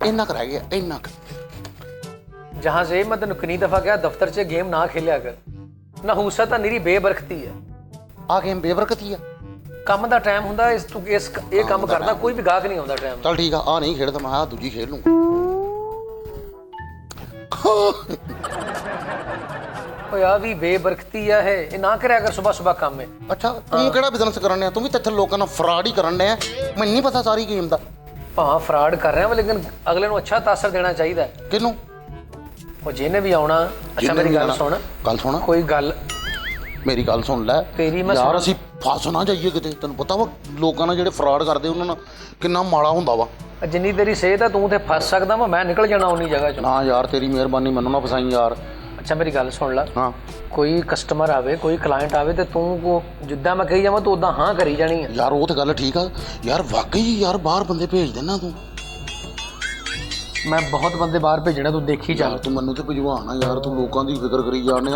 इन्ना कर रह गया, इन्ना कर। जहां से मैं तेन कितनी दफा कहा दफ्तर च गेम ना खेलिया कर, नहूसत तो निरी बेबरकती है। आ गेम बेबरकती है, ਕੰਮ ਦਾ ਟਾਈਮ ਹੁੰਦਾ ਇਸ ਤੂੰ ਇਸ ਇਹ ਕੰਮ ਕਰਦਾ ਕੋਈ ਵੀ ਗਾਹਕ ਨਹੀਂ ਆਉਂਦਾ ਟਾਈਮ। चल ठीक है, आ नहीं खेलता, मैं दूजी खेल लूँ। ਓਏ ਆ ਵੀ ਬੇਬਰਕਤੀ ਆ ਇਹ ਨਾ ਕਰਿਆ ਕਰ ਸੁਬਹ ਸੁਬਹ ਕੰਮ ਹੈ। अच्छा तू केड़ा बिजनेस करने तू भी तो इत्थे लोकां नाल फ्रॉड ही करन डया, मैं नहीं पता सारी गेम दा। ਭਾਵੇਂ ਫਰਾਡ ਕਰ ਰਿਹਾ ਵਾ ਲੇਕਿन ਅਗਲੇ ਨੂੰ ਅੱਛਾ ਤਾਸਰ ਦੇਣਾ ਚਾਹੀਦਾ। किनू? ਉਹ ਜਿਹਨੇ ਵੀ ਆਉਣਾ। ਅੱਛਾ ਮੇਰੀ ਗੱਲ ਸੁਣ, गल सुन, ਕੋਈ ਗੱਲ मेरी गल सुन लै तेरी मैं यार, सुन- असीं फस ना जाइए किते। तैनूं पता वा लोकां नाल जिहड़े फ्रॉड करदे उन्हां नाल किन्ना माड़ा हुंदा वा। ਜਿੰਨੀ ਤੇਰੀ ਸਿਹਤ ਆ ਤੂੰ ਤੇ ਫਸ ਸਕਦਾ ਵਾ, ਮੈਂ ਨਿਕਲ ਜਾਣਾ ਉਨੀ ਜਗ੍ਹਾ ਚੋਂ। ना यार तेरी मेहरबानी, मैनूं ना फसाई यार। ਅੱਛਾ ਮੇਰੀ ਗੱਲ ਸੁਣ ਲੈ, हाँ ਕੋਈ ਕਸਟਮਰ ਆਵੇ ਕੋਈ ਕਲਾਇੰਟ ਆਵੇ ਤੇ ਤੂੰ ਜਿੱਦਾਂ ਮੈਂ ਕਹੀ ਜਾਵਾਂ ਤੂੰ ਉਦਾਂ ਹਾਂ ਕਰੀ ਜਾਣੀ ਹੈ। यार वो तो गल ठीक है यार, वाकई यार बाहर बंदे भेज देना तू। ਮੈਂ ਬਹੁਤ ਬੰਦੇ ਬਾਹਰ ਭੇਜਣਾ, ਤੂੰ ਦੇਖੀ ਚੱਲ। यार तू मैनूं ते भजवाना यार, तू लोकां दी फिक्र करी जाने,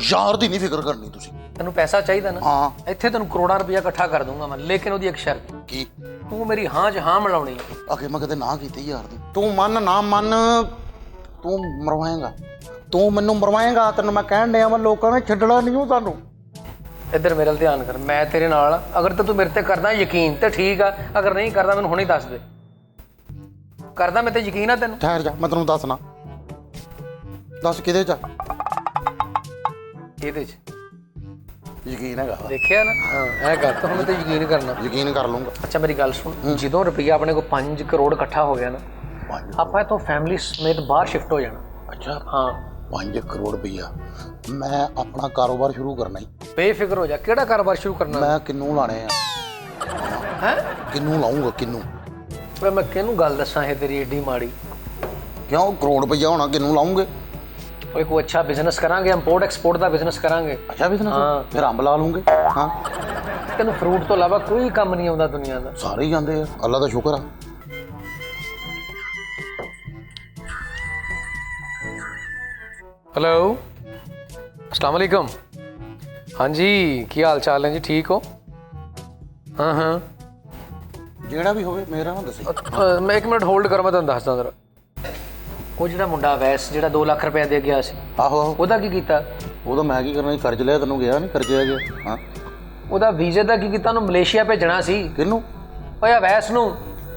यार दी नहीं फिक्र करनी तुसीं। ਤੈਨੂੰ ਪੈਸਾ ਚਾਹੀਦਾ ਨਾ, हाँ ਇੱਥੇ ਤੈਨੂੰ ਕਰੋੜਾਂ ਰੁਪਇਆ ਇਕੱਠਾ ਕਰ ਦੂੰਗਾ ਮੈਂ, ਲੇਕਿਨ ਉਹਦੀ ਇੱਕ ਸ਼ਰਤ, की ਤੂੰ ਮੇਰੀ ਹਾਂ 'ਚ ਹਾਂ ਮਿਲਾਉਣੀ ਹੈ। अगे मैं कदे ना कीती यार, तू मन ना मन तू मरवाएगा, तू मैनू मरवाएगा। तेन मैं कहन डया मैं लोगों ने छड्डना नहीं हो सानू। ਇੱਧਰ ਮੇਰੇ ਵੱਲ ਧਿਆਨ ਕਰ, ਮੈਂ ਤੇਰੇ ਨਾਲ ਆ। ਅਗਰ ਤਾਂ ਤੂੰ ਮੇਰੇ ਤੇ ਕਰਦਾ ਯਕੀਨ ਤੇ ਠੀਕ ਆ, ਅਗਰ ਨਹੀਂ ਕਰਦਾ ਮੈਨੂੰ ਹੁਣੇ ਦੱਸ ਦੇ। ਕਰਦਾ ਮੈਂ ਤੇ ਯਕੀਨ ਆ ਤੈਨੂੰ। ठहर जा, मैं तेनों दसना। दस किदे च ਇਹਦੇ 'ਚ यकीन हैगा? ਦੇਖਿਆ ਨਾ, ਹਾਂ ਇਹ ਗੱਲ ਤਾਂ ਹੁਣ ਤੇ ਯਕੀਨ ਕਰਨਾ। यकीन कर लूंगा। ਅੱਛਾ ਮੇਰੀ ਗੱਲ ਸੁਣ, ਜਦੋਂ ਰੁਪਈਆ ਆਪਣੇ ਕੋਲ 5 ਕਰੋੜ ਇਕੱਠਾ ਹੋ ਗਿਆ ਨਾ, ਆਪਾਂ ਇੱਥੋਂ ਫੈਮਿਲੀ ਸਮੇਤ ਬਾਹਰ ਸ਼ਿਫਟ ਹੋ ਜਾਣਾ। अच्छा ਹਾਂ 5 करोड़ रुपया मैं अपना कारोबार शुरू करना ही। ਬੇਫਿਕਰ ਹੋ ਜਾ। ਕਿਹੜਾ ਕਾਰੋਬਾਰ ਸ਼ੁਰੂ ਕਰਨਾ मैं किन्नू लाने हैं? ਹੈ? किन्नू लाऊंगा किन्नू? ਓਏ मैं ਕਿਹਨੂੰ ਗੱਲ ਦੱਸਾਂ ਇਹ ਤੇਰੀ ਏਡੀ ਮਾੜੀ। क्यों करोड़ रुपया होना, किन्नू लाऊंगे? ਓਏ ਕੋਈ ਅੱਛਾ ਬਿਜ਼ਨਸ ਕਰਾਂਗੇ, ਇੰਪੋਰਟ ਐਕਸਪੋਰਟ ਦਾ ਬਿਜ਼ਨਸ ਕਰਾਂਗੇ। अच्छा बिजनेस? हाँ। फिर अंब ला लूंगे। हाँ ਤੈਨੂੰ ਫਰੂਟ ਤੋਂ ਇਲਾਵਾ ਕੋਈ ਕੰਮ ਨਹੀਂ ਆਉਂਦਾ ਦੁਨੀਆ ਦਾ। सारे ही जाते हैं, अल्लाह का शुक्र है। हेलो अस्सलाम वालेकुम। हाँ जी की हाल चाल है जी, ठीक हो? हाँ हाँ ਜਿਹੜਾ ਵੀ ਹੋਵੇ ਮੇਰਾ ਨਾ ਦੱਸੀ। ਮੈਂ 1 ਮਿੰਟ ਹੋਲਡ ਕਰ, ਮੈਂ ਤੁਹਾਨੂੰ ਦੱਸਦਾ ਜ਼ਰਾ। ਉਹ ਜਿਹੜਾ ਮੁੰਡਾ ਵੈਸ ਜਿਹੜਾ 2 ਲੱਖ ਰੁਪਏ ਦੇ ਗਿਆ ਸੀ, ਆਹੋ ਆਹੋ, ਉਹਦਾ ਕੀ ਕੀਤਾ? ਉਹਦਾ ਮੈਂ ਕੀ ਕਰਨਾ ਸੀ, ਕਰਜ਼ ਲਿਆ ਤੈਨੂੰ ਗਿਆ ਨਹੀਂ, ਕਰਜ਼ੇ ਆ ਗਿਆ। ਹਾਂ ਉਹਦਾ ਵੀਜ਼ੇ ਦਾ ਕੀ ਕੀਤਾ? ਉਹਨੂੰ ਮਲੇਸ਼ੀਆ ਭੇਜਣਾ ਸੀ। ਕਿਹਨੂੰ? ਓਏ ਆ ਵੈਸ ਨੂੰ।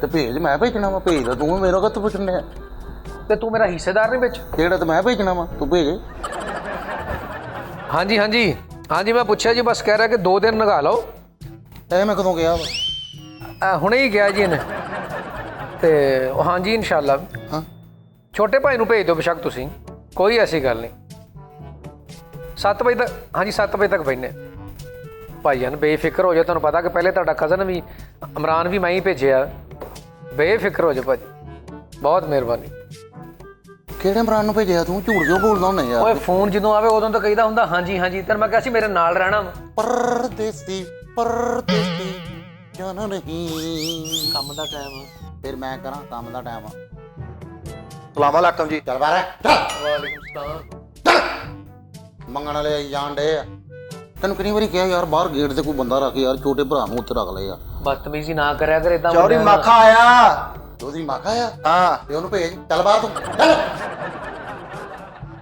ਤੇ ਭੇਜ, ਮੈਂ ਭੇਜਣਾ ਵਾ, ਭੇਜਦਾ ਤੂੰ, ਮੇਰਾ ਕਦ ਪੁੱਛਣੇ ਆ? ਤੇ ਤੂੰ ਮੇਰਾ ਹਿੱਸੇਦਾਰ ਨਹੀਂ ਵਿੱਚ? ਕਿਹੜਾ ਤੇ ਮੈਂ ਭੇਜਣਾ ਵਾ, ਤੂੰ ਭੇਜ। ਹਾਂਜੀ ਹਾਂਜੀ ਹਾਂਜੀ ਮੈਂ ਪੁੱਛਿਆ ਜੀ, ਬਸ ਕਹਿ ਰਿਹਾ ਕਿ 2 ਦਿਨ ਲਗਾ ਲਓ। ਇਹ ਮੈਂ ਕਦੋਂ ਗਿਆ ਵਾ? ਹੁਣੇ ਹੀ ਗਿਆ ਜੀ ਇਹਨੇ ਤੇ ਹਾਂਜੀ ਇਨਸ਼ਾਅੱਲਾ। ਹਾਂ ਛੋਟੇ ਭਾਈ ਨੂੰ ਭੇਜ ਦਿਓ ਬੇਸ਼ੱਕ ਤੁਸੀਂ, ਕੋਈ ਐਸੀ ਗੱਲ ਨਹੀਂ। 7 ਵਜੇ ਤੱਕ, ਹਾਂਜੀ 7 ਵਜੇ ਤੱਕ ਬੈਠਨੇ। ਭਾਈਆਂ ਬੇਫਿਕਰ ਹੋ ਜਾਓ, ਤੁਹਾਨੂੰ ਪਤਾ ਕਿ ਪਹਿਲੇ ਤੁਹਾਡਾ ਕਜ਼ਨ ਵੀ ਇਮਰਾਨ ਵੀ ਮੈਂ ਹੀ ਭੇਜਿਆ। ਬੇਫਿਕਰ ਹੋ ਜਾਓ ਭਾਜੀ, ਬਹੁਤ ਮਿਹਰਬਾਨੀ। ਕਿਹੜੇ ਇਮਰਾਨ ਨੂੰ ਭੇਜਿਆ ਤੂੰ? ਝੂਠ ਕਿਉਂ ਬੋਲਦਾ ਹੁੰਦਾ ਯਾਰ? ਓਏ ਫੋਨ ਜਦੋਂ ਆਵੇ ਉਦੋਂ ਤਾਂ ਕਹੀਦਾ ਹੁੰਦਾ ਹਾਂਜੀ ਹਾਂਜੀ। ਤੈਨੂੰ ਮੈਂ ਕਿਹਾ ਸੀ ਮੇਰੇ ਨਾਲ ਰਹਿਣਾ ਵਾ। ਪਰਦੇਸੀ ਪਰਦੇਸੀ ਜਾਣਾ ਨਹੀਂ। ਕੰਮ ਦਾ ਟਾਈਮ ਆ। ਫਿਰ ਮੈਂ ਕਰਾਂ, ਕੰਮ ਦਾ ਟਾਈਮ ਆ। ਸਲਾਮ ਅਲੈਕਮ ਜੀ। ਚੱਲ ਬਾਹਰ ਵਾਲੇਕੁਮ ਸਲਾਮ। ਮੰਗਣ ਵਾਲੇ ਆਈ ਜਾਣ ਡੇ ਆ। ਤੈਨੂੰ ਕਿੰਨੀ ਵਾਰੀ ਕਿਹਾ ਯਾਰ ਬਾਹਰ ਗੇਟ ਤੇ ਕੋਈ ਬੰਦਾ ਰੱਖ ਯਾਰ, ਛੋਟੇ ਭਰਾ ਨੂੰ ਉੱਥੇ ਰੱਖ ਲੈ ਯਾਰ। ਬਦਤਮੀਜ਼ੀ ਨਾ ਕਰਿਆ ਕਰ ਇਦਾਂ। ਚੌਰੀ ਮਾਖਾ ਆਇਆ। ਉਹਦੀ ਮਾਖਾ ਆ ਹਾਂ ਤੇ ਉਹਨੂੰ ਭੇਜ। ਚੱਲ ਬਾਹਰ ਤੂੰ, ਚੱਲ।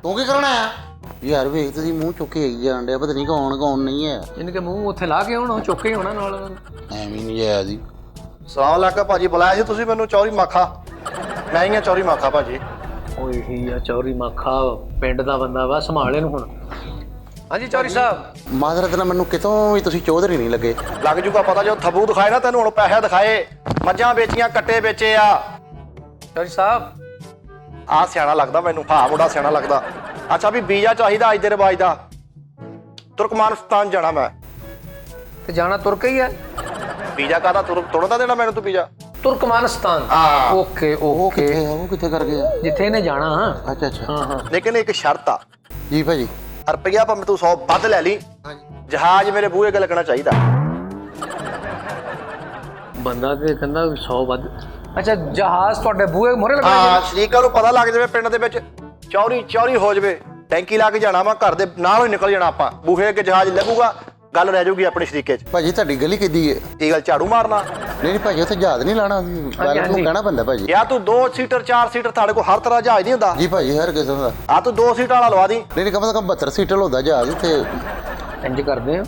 ਤੂੰ ਕੀ ਕਰਨਾ ਆ ਯਾਰ? ਵੇਖ ਤੁਸੀਂ ਮੂੰਹ ਚੁੱਕ ਕੇ ਆਈ ਜਾਣ ਡਿਆ, ਪਤਾ ਨਹੀਂ ਕੌਣ ਨਹੀਂ ਹੈ। ਇਹਨੇ ਕਿ ਮੂੰਹ ਉੱਥੇ ਲਾ ਕੇ ਆਉਣਾ, ਚੁੱਕ ਕੇ ਆਉਣਾ ਨਾਲ। ਐਵੇਂ ਨਹੀਂ ਆਇਆ ਜੀ। ਸਲਾਮ ਅਲੈਕਮ ਭਾਜੀ, ਬੁਲਾਇਆ ਸੀ ਤੁਸੀਂ ਮੈਨੂੰ? ਚੌਰੀ ਮਾਖਾ ਮੈਂ ਹੀ ਆ, ਚੌਰੀ ਮਾਖਾ ਭਾਜੀ। ਓਏ ਹੀ ਆ ਚੌਰੀ ਮਾਖਾ, ਪਿੰਡ ਦਾ ਬੰਦਾ ਵਾ, ਸੰਭਾਲ ਇਹਨੂੰ ਹੁਣ। ਹਾਂਜੀ ਚੌਰੀ ਸਾਹਿਬ। ਮਾਜ਼ਰਤ ਨਾਲ ਮੈਨੂੰ ਕਿਤੋਂ ਵੀ ਤੁਸੀਂ ਚੌਧਰੀ ਨਹੀਂ ਲੱਗੇ। ਲੱਗ ਜੂਗਾ ਪਤਾ, ਜੋ ਥਬੂ ਦਿਖਾਏ ਨਾ ਤੈਨੂੰ, ਹੁਣ ਪੈਸੇ ਦਿਖਾਏ, ਮੱਝਾਂ ਵੇਚੀਆਂ, ਕੱਟੇ ਵੇਚੇ ਆ। ਚੌਰੀ ਸਾਹਿਬ ਆ ਸਿਆਣਾ ਲੱਗਦਾ ਮੈਨੂੰ, ਹਾਂ ਮੁੰਡਾ ਸਿਆਣਾ ਲੱਗਦਾ। ਅੱਛਾ ਵੀ ਵੀਜ਼ਾ ਚਾਹੀਦਾ ਅੱਜ ਦੇ ਰਿਵਾਜ ਦਾ, ਤੁਰਕਮਾਨਸਤਾਨ ਜਾਣਾ ਮੈਂ। ਤੇ ਜਾਣਾ ਤੁਰਕ ਹੀ ਹੈ? ਵੀਜ਼ਾ ਕਾਹਦਾ? ਤੁਰਦਾ ਦੇਣਾ ਮੈਨੂੰ ਤੂੰ ਵੀਜ਼ਾ? ਤੁਰਕਮਾਨਸਤਾਨ। ਹਾਂ। ਓਕੇ ਉਹ ਓਕੇ, ਕਿੱਥੇ ਆ? ਉਹ ਕਿੱਥੇ ਕਰ ਗਿਆ? ਜਿੱਥੇ ਇਹਨੇ ਜਾਣਾ। ਅੱਛਾ ਅੱਛਾ। ਹਾਂ ਹਾਂ ਲੇਕਿਨ ਇੱਕ ਸ਼ਰਤ ਆ ਜੀ ਭਾਜੀ। ਰੁਪਈਆ ਭਾਵੇਂ ਤੂੰ 100 ਵੱਧ ਲੈ ਲਈ, ਜਹਾਜ਼ ਮੇਰੇ ਬੂਹੇ ਅੱਗੇ ਲੱਗਣਾ ਚਾਹੀਦਾ। ਬੰਦਾ ਤੇ ਕਹਿੰਦਾ 100 ਵੱਧ। ਅੱਛਾ ਜਹਾਜ਼ ਤੁਹਾਡੇ ਬੂਹੇ ਮੋਰੇ ਲੱਗਣਾ? ਹਾਂ ਸ਼ਰੀਕਾਂ ਨੂੰ ਪਤਾ ਲੱਗ ਜਾਵੇ ਪਿੰਡ ਦੇ ਵਿੱਚ ਚੌਰੀ ਹੋ ਜਾਵੇ, ਟੈਂਕੀ ਲਾ ਕੇ ਜਾਣਾ ਵਾ, ਘਰ ਦੇ ਨਾਲ ਹੀ ਨਿਕਲ ਜਾਣਾ ਆਪਾਂ, ਬੂਹੇ ਅੱਗੇ ਜਹਾਜ਼ ਲੱਗੂਗਾ, ਗੱਲ ਰਹਿ ਜਾਊਗੀ ਆਪਣੇ ਸ਼ਰੀਕੇ 'ਚ। ਭਾਜੀ ਤੁਹਾਡੀ ਗਲੀ ਕਿੱਦੀ ਹੈ? ਕੀ ਗੱਲ ਝਾੜੂ ਮਾਰਨਾ? ਨਹੀਂ ਭਾਜੀ ਉੱਥੇ ਜਹਾਜ਼ ਨਹੀਂ ਲਾਣਾ, ਪਾਇਲਟ ਨੂੰ ਕਹਿਣਾ ਪੈਂਦਾ ਭਾਜੀ। ਯਾ ਤੂੰ 2 ਸੀਟਰ 4 ਸੀਟਰ ਤੁਹਾਡੇ ਕੋਲ ਹਰ ਤਰ੍ਹਾਂ ਜਹਾਜ਼ ਨਹੀਂ ਹੁੰਦਾ ਜੀ ਭਾਜੀ ਹਰ ਕਿਸਮ ਦਾ। ਆ ਤੂੰ 2 ਸੀਟਾਂ ਵਾਲਾ ਲਵਾ ਦੀ। ਨਹੀਂ ਕਮ ਸੇ ਕਮ 72 ਸੀਟਰ ਹੁੰਦਾ ਜਹਾਜ਼ ਉੱਥੇ। ਇੰਜ ਕਰਦੇ ਆ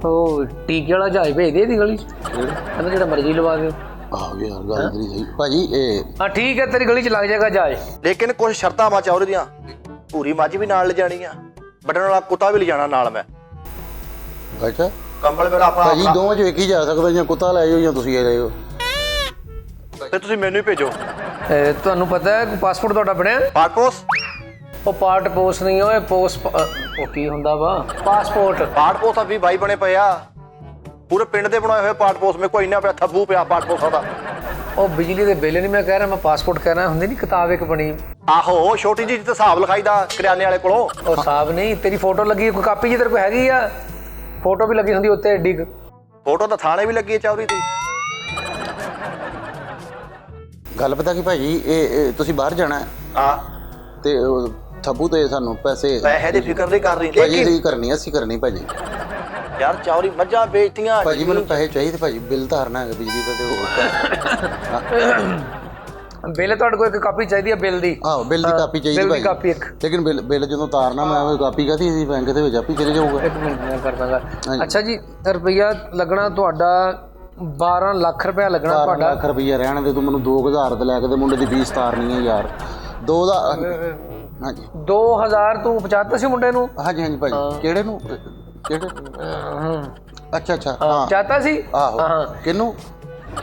ਉਹ ਟੀਕੇ ਵਾਲਾ ਜਹਾਜ਼ ਭੇਜ ਦੇ ਇਹਦੀ ਗਲੀ 'ਚ, ਕਹਿੰਦਾ ਜਿਹੜਾ ਮਰਜ਼ੀ ਲਵਾ ਦਿਓ। ਆਹ ਯਾਰ ਗੱਲ ਤੇਰੀ ਸਹੀ ਭਾਜੀ। ਇਹ ਹਾਂ ਠੀਕ ਹੈ, ਤੇਰੀ ਗਲੀ 'ਚ ਲੱਗ ਜਾਏਗਾ ਜਹਾਜ਼। ਲੇਕਿਨ ਕੁਝ ਸ਼ਰਤਾਂ ਮਾ ਚੌਰੇ ਦੀਆਂ, ਪੂਰੀ ਮੱਝ ਵੀ ਨਾਲ ਲੈ ਜਾਣੀ ਆ, ਵੱਢਣ ਵਾਲਾ ਕੁੱਤਾ ਵੀ ਲੈ ਜਾਣਾ ਨਾਲ ਮੈਂ। ਅੱਛਾ ਕੰਬਲ ਮੇਰਾ ਆਪਣਾ ਭਾਜੀ ਦੋਵਾਂ 'ਚ ਇੱਕ ਹੀ ਜਾ ਸਕਦਾ, ਜਾਂ ਕੁੱਤਾ ਲੈ ਜਾਓ ਜਾਂ ਤੁਸੀਂ ਇਹ ਲੈ ਜਾਓ। ਤੇ ਤੁਸੀਂ ਮੈਨੂੰ ਹੀ ਭੇਜੋ। ਤੁਹਾਨੂੰ ਪਤਾ ਹੈ ਪਾਸਪੋਰਟ ਤੁਹਾਡਾ ਬਣਿਆ? ਪਾਸਪੋਰਟ ਉਹ ਪਾਰਟ ਪੋਸਟ ਨਹੀਂ ਓਏ, ਉਹ ਕੀ ਹੁੰਦਾ ਵਾ ਪਾਸਪੋਰਟ ਤਾਂ ਵੀ ਬਾਈ ਬਣੇ ਪਏ ਆ, ਪੂਰੇ ਪਿੰਡ ਦੇ ਬਣਾਏ ਹੋਏ ਪਾਸਪੋਰਟ। ਮੇਰੇ ਕੋਈ ਇੰਨਾ ਪਿਆ ਥੱਬੂ ਪਿਆ ਪਾਸਪੋਰਟ ਦਾ। ਉਹ ਬਿਜਲੀ ਦੇ ਬਿੱਲ ਨਹੀਂ ਮੈਂ ਕਹਿ ਰਿਹਾ, ਮੈਂ ਪਾਸਪੋਰਟ ਕਹਿਣਾ। ਹੁੰਦੀ ਨਹੀਂ ਕਿਤਾਬ ਇੱਕ ਬਣੀ, ਆਹੋ ਛੋਟੀ ਜਿਹੀ ਤੇ ਹਿਸਾਬ ਲਿਖਾਈਦਾ ਕਰਿਆਨੇ ਵਾਲੇ ਕੋਲੋਂ। ਉਹ ਹਿਸਾਬ ਨਹੀਂ, ਤੇਰੀ ਫੋਟੋ ਲੱਗੀ ਕੋਈ ਕਾਪੀ ਜੀ ਤੇਰੇ ਕੋਲ ਹੈਗੀ ਆ? ਫੋਟੋ ਵੀ ਲੱਗੀ ਹੁੰਦੀ ਉੱਤੇ ਐਡੀ ਕੁ। ਫੋਟੋ ਤਾਂ ਥਾਣੇ ਵੀ ਲੱਗੀ ਹੈ ਚੌਰੀ ਦੀ। ਗੱਲ ਪਤਾ ਕੀ ਭਾਜੀ, ਇਹ ਤੁਸੀਂ ਬਾਹਰ ਜਾਣਾ ਹੈ ਆ ਤੇ ਥੱਬੂ ਤੇ ਸਾਨੂੰ ਪੈਸੇ ਦੀ ਫਿਕਰ ਨਹੀਂ ਕਰ ਰਹੀ। ਭਾਜੀ ਲੇਕਿਨ ਅਸੀਂ ਕਰਨੀ ਭਾਜੀ। ਯਾਰ ਚੌਰੀ ਮੱਝਾਂ ਵੇਚਤੀਆਂ ਭਾਜੀ ਮੈਨੂੰ ਪੈਸੇ ਚਾਹੀਦੇ ਭਾਜੀ, ਬਿੱਲ ਧਾਰਨਾ ਹੈ ਬਿਜਲੀ ਦਾ ਤੇ ਹੋਰ। ਬਿੱਲ ਤੁਹਾਡੇ ਕੋਲ ਇੱਕ ਕਾਪੀ ਚਾਹੀਦੀ ਹੈ ਬਿੱਲ ਦੀ। ਆਹੋ ਬਿੱਲ ਦੀ ਕਾਪੀ ਚਾਹੀਦੀ ਬਿੱਲ ਦੀ ਭਾਜੀ। ਕਾਪੀ ਇੱਕ। ਲੇਕਿਨ ਬਿੱਲ ਜਦੋਂ ਤਾਰਨਾ ਮੈਂ ਉਹ ਕਾਪੀ ਕਾਹਦੀ ਸੀ ਬੈਂਕ ਦੇ ਵਿੱਚ ਆਪੀ ਚਲੇ ਜਾਊਗਾ। ਇੱਕ ਮਿੰਟ ਮੈਂ ਕਰ ਦਾਂਗਾ। ਅੱਛਾ ਜੀ, ਰੁਪਈਆ ਲੱਗਣਾ ਤੁਹਾਡਾ 12 ਲੱਖ ਰੁਪਇਆ ਲੱਗਣਾ 12 ਤੁਹਾਡਾ। ਲੱਖ ਰੁਪਈਆ ਰਹਿਣ ਦੇ, ਤੂੰ ਮੈਨੂੰ 2000 ਤੇ ਲੈ ਕੇ ਤੇ ਮੁੰਡੇ ਦੀ ਫੀਸ ਤਾਰਨੀ ਹੈ ਯਾਰ। 2 ਦਾ ਹਾਂਜੀ 2000 ਤੂੰ ਪਹੁੰਚਾਤਾ ਸੀ ਮੁੰਡੇ ਨੂੰ? ਹਾਂਜੀ ਭਾਜੀ। ਕਿਹੜੇ ਨੂੰ? ਕਿਹੜੇ? ਅੱਛਾ ਹਾਂ ਚਾਹਤਾ ਸੀ। ਆਹੋ ਕਿਹਨੂੰ?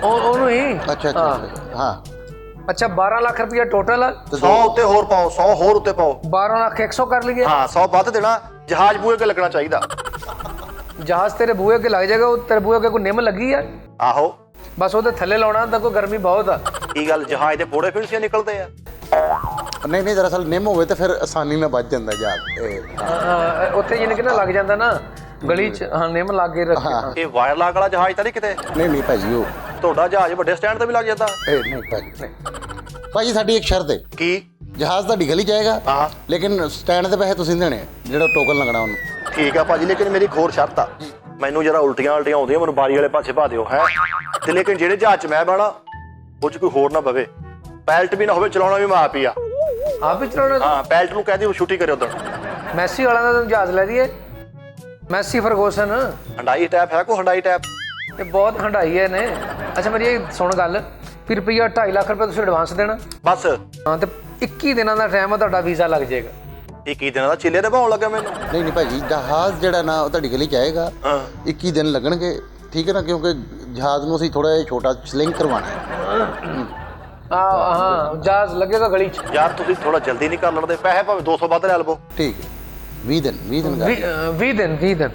ਉਹਨੂੰ ਹੀ। ਅੱਛਾ ਹਾਂ। ਅੱਛਾ 12 ਲੱਖ ਰੁਪਇਆ ਟੋਟਲ। 100 ਉੱਤੇ ਹੋਰ ਪਾਓ, 100 ਹੋਰ ਉੱਤੇ ਪਾਓ। 12 ਲੱਖ 100 ਕਰ ਲਈਏ। ਹਾਂ 100 ਵੱਧ ਦੇਣਾ। ਜਹਾਜ਼ ਬੂਹੇ ਕੇ ਲੱਗਣਾ ਚਾਹੀਦਾ। ਜਹਾਜ਼ ਤੇਰੇ ਬੂਹੇ ਅੱਗੇ ਲੱਗ ਜਾਏਗਾ। ਉਹ ਤੇਰੇ ਬੂਹੇ ਅੱਗੇ ਕੋਈ ਨਿੰਮ ਲੱਗੀ ਆ? ਆਹੋ ਬਸ ਉਹਦੇ ਥੱਲੇ ਲਾਉਣਾ ਤਾਂ ਕੋਈ ਗਰਮੀ ਬਹੁਤ ਆ। ਕੀ ਗੱਲ ਜਹਾਜ਼ ਦੇ ਬੋੜੇ ਫਿਰਸੀਆਂ ਨਿਕਲਦੇ ਆ? ਨਹੀਂ ਦਰਅਸਲ ਨਿੰਮ ਹੋਵੇ ਤਾਂ ਫਿਰ ਆਸਾਨੀ ਨਾਲ ਵੱਜ ਜਾਂਦਾ ਜਹਾਜ਼। ਉੱਥੇ ਜਿੰਨ ਕਿ ਨਾ ਲੱਗ ਜਾਂਦਾ ਨਾ ਗਲੀ 'ਚ। ਹਾਂ ਨਿੰਮ ਲੱਗ ਕੇ ਰੱਖੇ। ਇਹ ਵਾਇਰ ਲਾਗ ਵਾਲਾ ਜਹਾਜ਼ ਤਾਂ ਨਹੀਂ ਕਿਤੇ? ਨਹੀਂ ਭਾਜੀ ਉਹ ਤੁਹਾਡਾ ਜਹਾਜ਼ ਵੱਡੇ ਸਟੈਂਡ ਤੇ ਵੀ ਲੱਗ ਜਾਂਦਾ? ਨਹੀਂ ਭਾਜੀ ਸਾਡੀ ਇੱਕ ਸ਼ਰਤ ਹੈ। ਕੀ? ਜਹਾਜ਼ ਤੁਹਾਡੀ ਗਲੀ ਜਾਏਗਾ ਹਾਂ ਲੇਕਿਨ ਸਟੈਂਡ ਦੇ ਪੈਸੇ ਤੁਸੀਂ ਦੇਣੇ, ਜਿਹੜਾ ਟੋਕਨ ਲੱਗਣਾ ਉਹਨੂੰ। ਠੀਕ ਆ ਭਾਜੀ, ਲੇਕਿਨ ਮੇਰੀ ਇੱਕ ਹੋਰ ਸ਼ਰਤ ਆ। ਮੈਨੂੰ ਜਰਾ ਉਲਟੀਆਂ ਆਉਂਦੀਆਂ, ਮੈਨੂੰ ਬਾਰੀ ਵਾਲੇ ਪਾਸੇ ਪਾ ਦਿਓ ਹੈ। ਤੇ ਲੇਕਿਨ ਜਿਹੜੇ ਜਹਾਜ਼ 'ਚ ਮੈਂ ਬਹਿਣਾ ਉਹ 'ਚ ਕੋਈ ਹੋਰ ਨਾ ਬਵੇ, ਪੈਲਟ ਵੀ ਨਾ ਹੋਵੇ, ਚਲਾਉਣਾ ਵੀ ਮੈਂ ਆਪ ਹੀ ਆ। ਆਪ ਹੀ ਚਲਾਉਣਾ? ਹਾਂ ਪੈਲਟ ਨੂੰ ਕਹਿ ਦਿਓ ਛੁੱਟੀ ਕਰੇ ਉਧਰ। ਮੈਸੀ ਵਾਲਾ ਦਾ ਜਹਾਜ਼ ਲੈ ਲਈਏ। ਮੈਸੀ ਫਰਗੂਸਨ ਹੰਡਾਈ ਟੈਪ ਹੈ ਕੋਈ? ਹੰਡਾਈ ਟੈਪ ਇਹ ਬਹੁਤ ਹੰਡਾਈ ਹੈ ਨੇ। ਅੱਛਾ ਮੇਰੀ ਇਹ ਸੁਣ ਗੱਲ, ਫਿਰ ਰੁਪਈਆ 2.5 ਲੱਖ ਰੁਪਏ ਤੁਸੀਂ ਐਡਵਾਂਸ ਦੇਣਾ। ਬਸ ਹਾਂ ਤੇ 21 ਦਿਨਾਂ ਦਾ ਟਾਈਮ ਆ, ਤੁਹਾਡਾ ਵੀਜ਼ਾ ਲੱਗ ਜਾਏਗਾ। 21 ਦਿਨਾਂ ਦਾ ਚਿੱਲੇ ਤੇ ਭਾਉਣ ਲੱਗਾ ਮੈਨੂੰ। ਨਹੀਂ ਭਾਜੀ ਜਹਾਜ਼ ਜਿਹੜਾ ਨਾ ਉਹ ਤੁਹਾਡੀ ਗਲੀ ਜਾਏਗਾ। 21 ਦਿਨ ਲੱਗਣਗੇ ਠੀਕ ਹੈ ਨਾ, ਕਿਉਂਕਿ ਜਹਾਜ਼ ਨੂੰ ਅਸੀਂ ਥੋੜਾ ਜਿਹਾ ਛੋਟਾ ਸਲਿੰਗ ਕਰਵਾਉਣਾ ਹੈ। ਹਾਂ ਜਹਾਜ਼ ਲੱਗੇਗਾ ਗਲੀ 'ਚ। ਯਾਰ ਤੁਸੀਂ ਥੋੜਾ ਜਲਦੀ ਨਹੀਂ ਕਰ ਲੈਂਦੇ? ਪੈਸੇ ਭਾਵੇਂ 200 ਵੱਧ ਲੈ ਲਵੋ। ਠੀਕ ਹੈ 20 ਦਿਨ 20 ਦਿਨ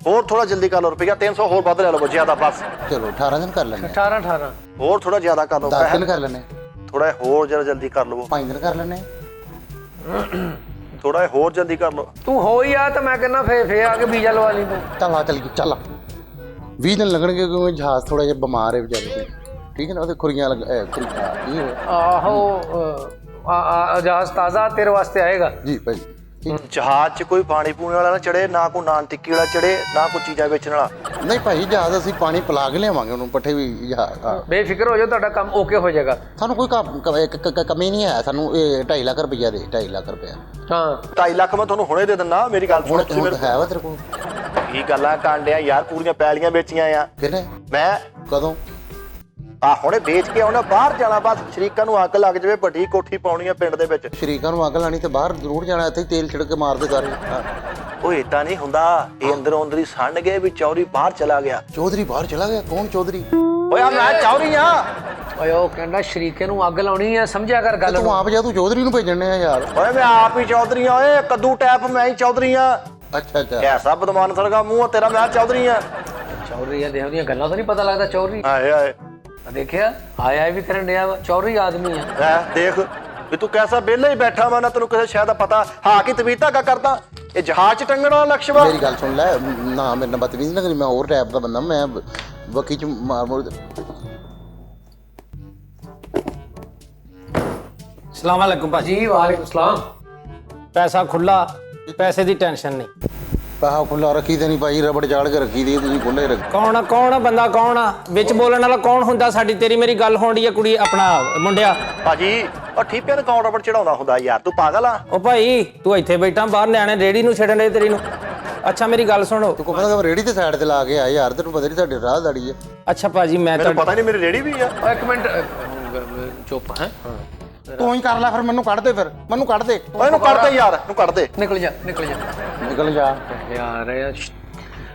ਹੋਰ ਥੋੜਾ ਜਲਦੀ ਕਰ ਲਓ, ਰੁਪਈਆ 300 ਹੋਰ ਵੱਧ ਲੈ ਲਵੋ ਜ਼ਿਆਦਾ ਬਸ। ਚਲੋ 18 ਦਿਨ ਕਰ ਲੈਣੇ। 18 ਹੋਰ ਥੋੜਾ ਜ਼ਿਆਦਾ ਕਰ ਲਓ। 10 ਦਿਨ ਕਰ ਲੈਣੇ। ਥੋੜਾ ਹੋਰ ਜਰਾ ਜਲਦੀ ਕਰ ਲਵੋ। 5 ਦਿਨ ਕਰ ਲੈਣੇ। ਥੋੜਾ ਹੋਰ ਜਲਦੀ ਕਰ ਲਓ। ਤੂੰ ਹੋ ਹੀ ਆ ਤਾਂ ਮੈਂ ਕਹਿੰਦਾ ਫੇਰ ਆ ਕੇ ਵੀਜ਼ਾ ਲਵਾ ਲਈ ਤੂੰ। ਚੱਲ 20 ਦਿਨ ਲੱਗਣਗੇ ਕਿਉਂਕਿ ਜਹਾਜ਼ ਥੋੜਾ ਜਿਹਾ ਬਿਮਾਰ ਹੈ ਵਿਚਾਰੇ। ਠੀਕ ਹੈ ਨਾ, ਉਹਦੇ ਖੁਰੀਆਂ ਆਹੋ ਜਹਾਜ਼ ਤਾਜ਼ਾ ਤੇਰੇ ਵਾਸਤੇ ਆਏਗਾ ਜੀ ਭਾਜੀ। ਜਹਾਜ਼ 'ਚ ਕੋਈ ਪਾਣੀ ਪੂਣੇ ਵਾਲਾ ਨਾ ਚੜੇ, ਨਾ ਕੋਈ ਨਾਨ ਟਿੱਕੀ ਵਾਲਾ ਚੜੇ, ਨਾ ਕੋਈ ਚੀਜ਼ਾਂ ਵੇਚਣ ਵਾਲਾ। ਨਹੀਂ ਭਾਜੀ ਜਹਾਜ਼ ਅਸੀਂ ਪਾਣੀ ਪਿਲਾ ਕੇ ਲਿਆਵਾਂਗੇ ਉਹਨੂੰ, ਪੱਠੇ ਵੀ ਜਹਾਜ਼। ਬੇਫਿਕਰ ਹੋ ਜਾਓ, ਤੁਹਾਡਾ ਕੰਮ ਓਕੇ ਹੋ ਜਾਏਗਾ। ਸਾਨੂੰ ਕੋਈ ਕਮੀ ਨਹੀਂ ਹੈ। ਸਾਨੂੰ ਇਹ 2.5 ਲੱਖ ਰੁਪਈਆ ਦੇ। 2.5 ਲੱਖ ਰੁਪਇਆ। ਹਾਂ 2.5 ਲੱਖ ਮੈਂ ਤੁਹਾਨੂੰ ਹੁਣੇ ਦੇ ਦਿੰਦਾ। ਮੇਰੀ ਗੱਲ ਸੁਣ। ਹੈ ਵਾ ਤੇਰੇ ਕੋਲ? ਕੀ ਗੱਲਾਂ ਕਾਂਡਿਆ ਯਾਰ, ਪੂਰੀਆਂ ਪੈਲੀਆਂ ਵੇਚੀਆਂ ਆ। ਕਿਹਨੇ? ਮੈਂ। ਕਦੋਂ? ਆ ਹੁਣੇ ਵੇਚ ਕੇ ਆਉਣਾ, ਬਾਹਰ ਜਾਣਾ ਬਸ। ਸ਼ਰੀਕਾਂ ਨੂੰ ਅੱਗ ਲੱਗ ਜਾਵੇ, ਵੱਡੀ ਕੋਠੀ ਪਾਉਣੀ ਆ ਪਿੰਡ ਦੇ ਵਿੱਚ। ਸ਼ਰੀਕਾਂ ਨੂੰ ਅੱਗ ਲਾਣੀ ਤੇ ਬਾਹਰ ਜ਼ਰੂਰ ਜਾਣਾ, ਇੱਥੇ ਤੇਲ ਛਿੜਕ ਕੇ ਮਾਰਦੇ ਸਾਰੇ। ਉਹ ਏਦਾਂ ਨਹੀਂ ਹੁੰਦਾ, ਇਹ ਅੰਦਰੋਂ ਅੰਦਰ ਹੀ ਸਣ ਗਏ ਵੀ ਚੌਧਰੀ ਬਾਹਰ ਚਲਾ ਗਿਆ। ਚੌਧਰੀ ਬਾਹਰ ਚਲਾ ਗਿਆ? ਕੌਣ ਚੌਧਰੀ? ਓਏ ਆ ਮੈਂ ਚੌਧਰੀ ਆ। ਓਏ ਉਹ ਕਹਿੰਦਾ ਸ਼ਰੀਕੇ ਨੂੰ ਅੱਗ ਲਾਉਣੀ ਆ, ਸਮਝਿਆ ਕਰ ਗੱਲ। ਤੂੰ ਆਪ ਜਾ, ਤੂੰ ਚੌਧਰੀ ਨੂੰ ਭੇਜਣੇ ਆ ਯਾਰ। ਓਏ ਮੈਂ ਆਪ ਹੀ ਚੌਧਰੀ ਆ। ਓਏ ਕੱਦੂ ਟੈਪ ਮੈਂ ਹੀ ਚੌਧਰੀ ਆ। ਅੱਛਾ ਐਸਾ ਬਦਮਾਨ ਸਰਗਾ ਮੂੰਹ ਤੇਰਾ, ਮੈਂ ਚੌਧਰੀ ਆ। ਚੌਧਰੀ ਆ, ਦੇਖਦੀਆਂ ਗੱਲਾਂ ਤਾਂ ਨਹੀਂ ਪਤਾ ਲੱਗਦਾ ਚੌਧਰੀ। ਆਏ ਦੇਖਿਆ ਆਇਆ ਵੀ ਕਰਨ ਡਿਆ ਵਾ, ਚੌਧਰੀ ਆਦਮੀ ਆ। ਦੇਖ ਵੀ ਤੂੰ ਕੈਸਾ ਵਿਹਲਾ ਹੀ ਬੈਠਾ ਵਾ ਨਾ, ਤੈਨੂੰ ਕਿਸੇ ਸ਼ਾਇਦ ਦਾ ਪਤਾ। ਹਾਂ ਕੀ ਤਵੀਤਾ ਕਾ ਕਰਦਾ? ਇਹ ਜਹਾਜ਼ 'ਚ ਟੰਗਣ ਵਾਲਾ ਲਕਸ਼ ਵਾ। ਮੇਰੀ ਗੱਲ ਸੁਣ ਲੈ ਨਾ, ਮੇਰੇ ਨਾਲ ਬਦਤਮੀਜ਼ੀ ਨਾ ਕਰੀ। ਮੈਂ ਹੋਰ ਟਾਈਪ ਦਾ ਬੰਦਾ, ਮੈਂ ਵਕੀ 'ਚ ਮਾਰ ਮੋੜ। अस्सलाम वालेकुम भाजी। ਜੀ ਵਾਲੇਕੁਮ ਸਲਾਮ। पैसा खुला, पैसे की टेंशन नहीं। ਪੈਸਾ ਖੁੱਲਾ ਰੱਖੀ ਤੇ ਨਹੀਂ ਭਾਈ, ਰਬੜ ਚਾੜ ਕੇ ਰੱਖੀ ਦੀ, ਤੁਸੀਂ ਖੁੱਲੇ ਰੱਖ। ਕੌਣ ਆ ਬੰਦਾ, ਕੌਣ ਆ ਵਿੱਚ ਬੋਲਣ ਵਾਲਾ? ਕੌਣ ਹੁੰਦਾ? ਸਾਡੀ ਤੇਰੀ ਮੇਰੀ ਗੱਲ ਹੋਣ ਡਈ ਆ ਕੁੜੀ ਆਪਣਾ ਮੁੰਡਿਆ। ਭਾਜੀ ਉਹ ਠੀਪਿਆਂ ਨੂੰ ਕੌਣ ਰਬੜ ਚੜਾਉਂਦਾ ਹੁੰਦਾ ਯਾਰ, ਤੂੰ ਪਾਗਲ ਆ? ਉਹ ਭਾਈ ਤੂੰ ਇੱਥੇ ਬੈਠਾ, ਬਾਹਰ ਨਿਆਣੇ ਰੇੜੀ ਨੂੰ ਛੱਡਣ ਦੇ ਤੇਰੀ ਨੂੰ। ਅੱਛਾ ਮੇਰੀ ਗੱਲ ਸੁਣੋ। ਤੂੰ ਕਹਿੰਦਾ ਰੇੜੀ ਤੇ ਸਾਈਡ ਤੇ ਲਾ ਕੇ ਆ ਯਾਰ, ਤੈਨੂੰ ਪਤਾ ਨਹੀਂ ਤੁਹਾਡੇ ਰਾਹਦਾਰੀ ਹੈ। ਅੱਛਾ ਭਾਜੀ ਮੈਂ ਮੈਨੂੰ ਪਤਾ ਨਹੀਂ ਮੇਰੀ ਰੇੜੀ ਵੀ ਆ। ਇੱਕ ਮਿੰਟ ਚੁੱਪ ਹੈ। ਤੂੰ ਹੀ ਕਰ ਲੈ ਫਿਰ, ਮੈਨੂੰ ਕੱਢ ਦੇ, ਫਿਰ ਮੈਨੂੰ ਕੱਢ ਦੇ। ਓਏ ਇਹਨੂੰ ਕੱਢ ਦੇ ਯਾਰ, ਇਹਨੂੰ ਕੱਢ ਦੇ। ਨਿਕਲ ਜਾ ਨਿਕਲ ਜਾ ਨਿਕਲ ਜਾ ਯਾਰ।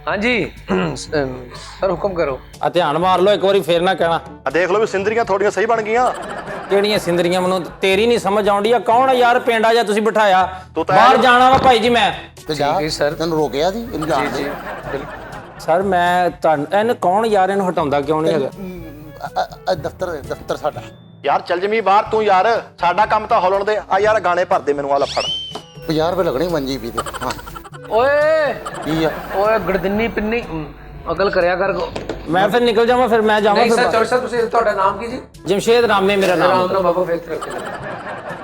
ਹਾਂਜੀ ਸਰ ਹੁਕਮ ਕਰੋ। ਆ ਧਿਆਨ ਮਾਰ ਲਓ ਇੱਕ ਵਾਰੀ, ਫੇਰ ਨਾ ਕਹਿਣਾ। ਆ ਦੇਖ ਲਓ ਵੀ ਸਿੰਦਰੀਆਂ ਥੋੜੀਆਂ ਸਹੀ ਬਣ ਗਈਆਂ। ਕਿਹੜੀਆਂ ਸਿੰਦਰੀਆਂ? ਮੈਨੂੰ ਤੇਰੀ ਨਹੀਂ ਸਮਝ ਆਉਂਦੀ ਆ। ਕੌਣ ਆ ਯਾਰ ਪਿੰਡਾ ਜਾਂ ਤੁਸੀਂ ਬਿਠਾਇਆ? ਤੂੰ ਤਾਂ ਬਾਹਰ ਜਾਣਾ ਵਾ ਭਾਈ ਜੀ ਮੈਂ। ਤੇ ਜਾ ਜੀ ਸਰ। ਤੈਨੂੰ ਰੋਕਿਆ ਸੀ ਇਹਨੂੰ ਜਾਣ ਦੇ। ਸਰ ਮੈਂ ਤੁਹਾਨੂੰ ਇਹਨੂੰ ਕੌਣ ਯਾਰ, ਇਹਨੂੰ ਹਟਾਉਂਦਾ ਕਿਉਂ ਨਹੀਂ ਹੈਗਾ? ਦਫ਼ਤਰ ਸਾਡਾ। ਯਾਰ ਚੱਲ ਜਮੀ ਬਾਹਰ ਤੂੰ ਯਾਰ, ਸਾਡਾ ਕੰਮ ਤਾਂ ਹੌਲਣ ਦੇ। ਆ ਯਾਰ ਗਾਣੇ ਭਰਦੇ ਮੈਨੂੰ ਆ ਲੈ ਫੜ। 50 ਰੁਪਏ ਲੱਗਣੇ ਮੰਜੀ ਵੀ ਤੇ। ਹਾਂ ਓਏ ਕੀ ਆ? ਓਏ ਗੜਦਿੰਨੀ ਪਿੰਨੀ ਅਕਲ ਕਰਿਆ ਕਰ। ਮੈਂ ਫਿਰ ਨਿਕਲ ਜਾਵਾਂ, ਫਿਰ ਮੈਂ ਜਾਵਾਂ ਨਹੀਂ ਸਰ, ਫਿਰ। ਚੌਧਰੀ ਸਾਹਿਬ ਤੁਸੀਂ, ਤੁਹਾਡਾ ਨਾਮ ਕੀ ਜੀ? ਜਮਸ਼ੇਦ ਰਾਮੇ ਮੇਰਾ ਨਾਮ। ਨਾਮ ਨਾ ਬਾਬਾ ਫੇਕ ਰੱਖੋ।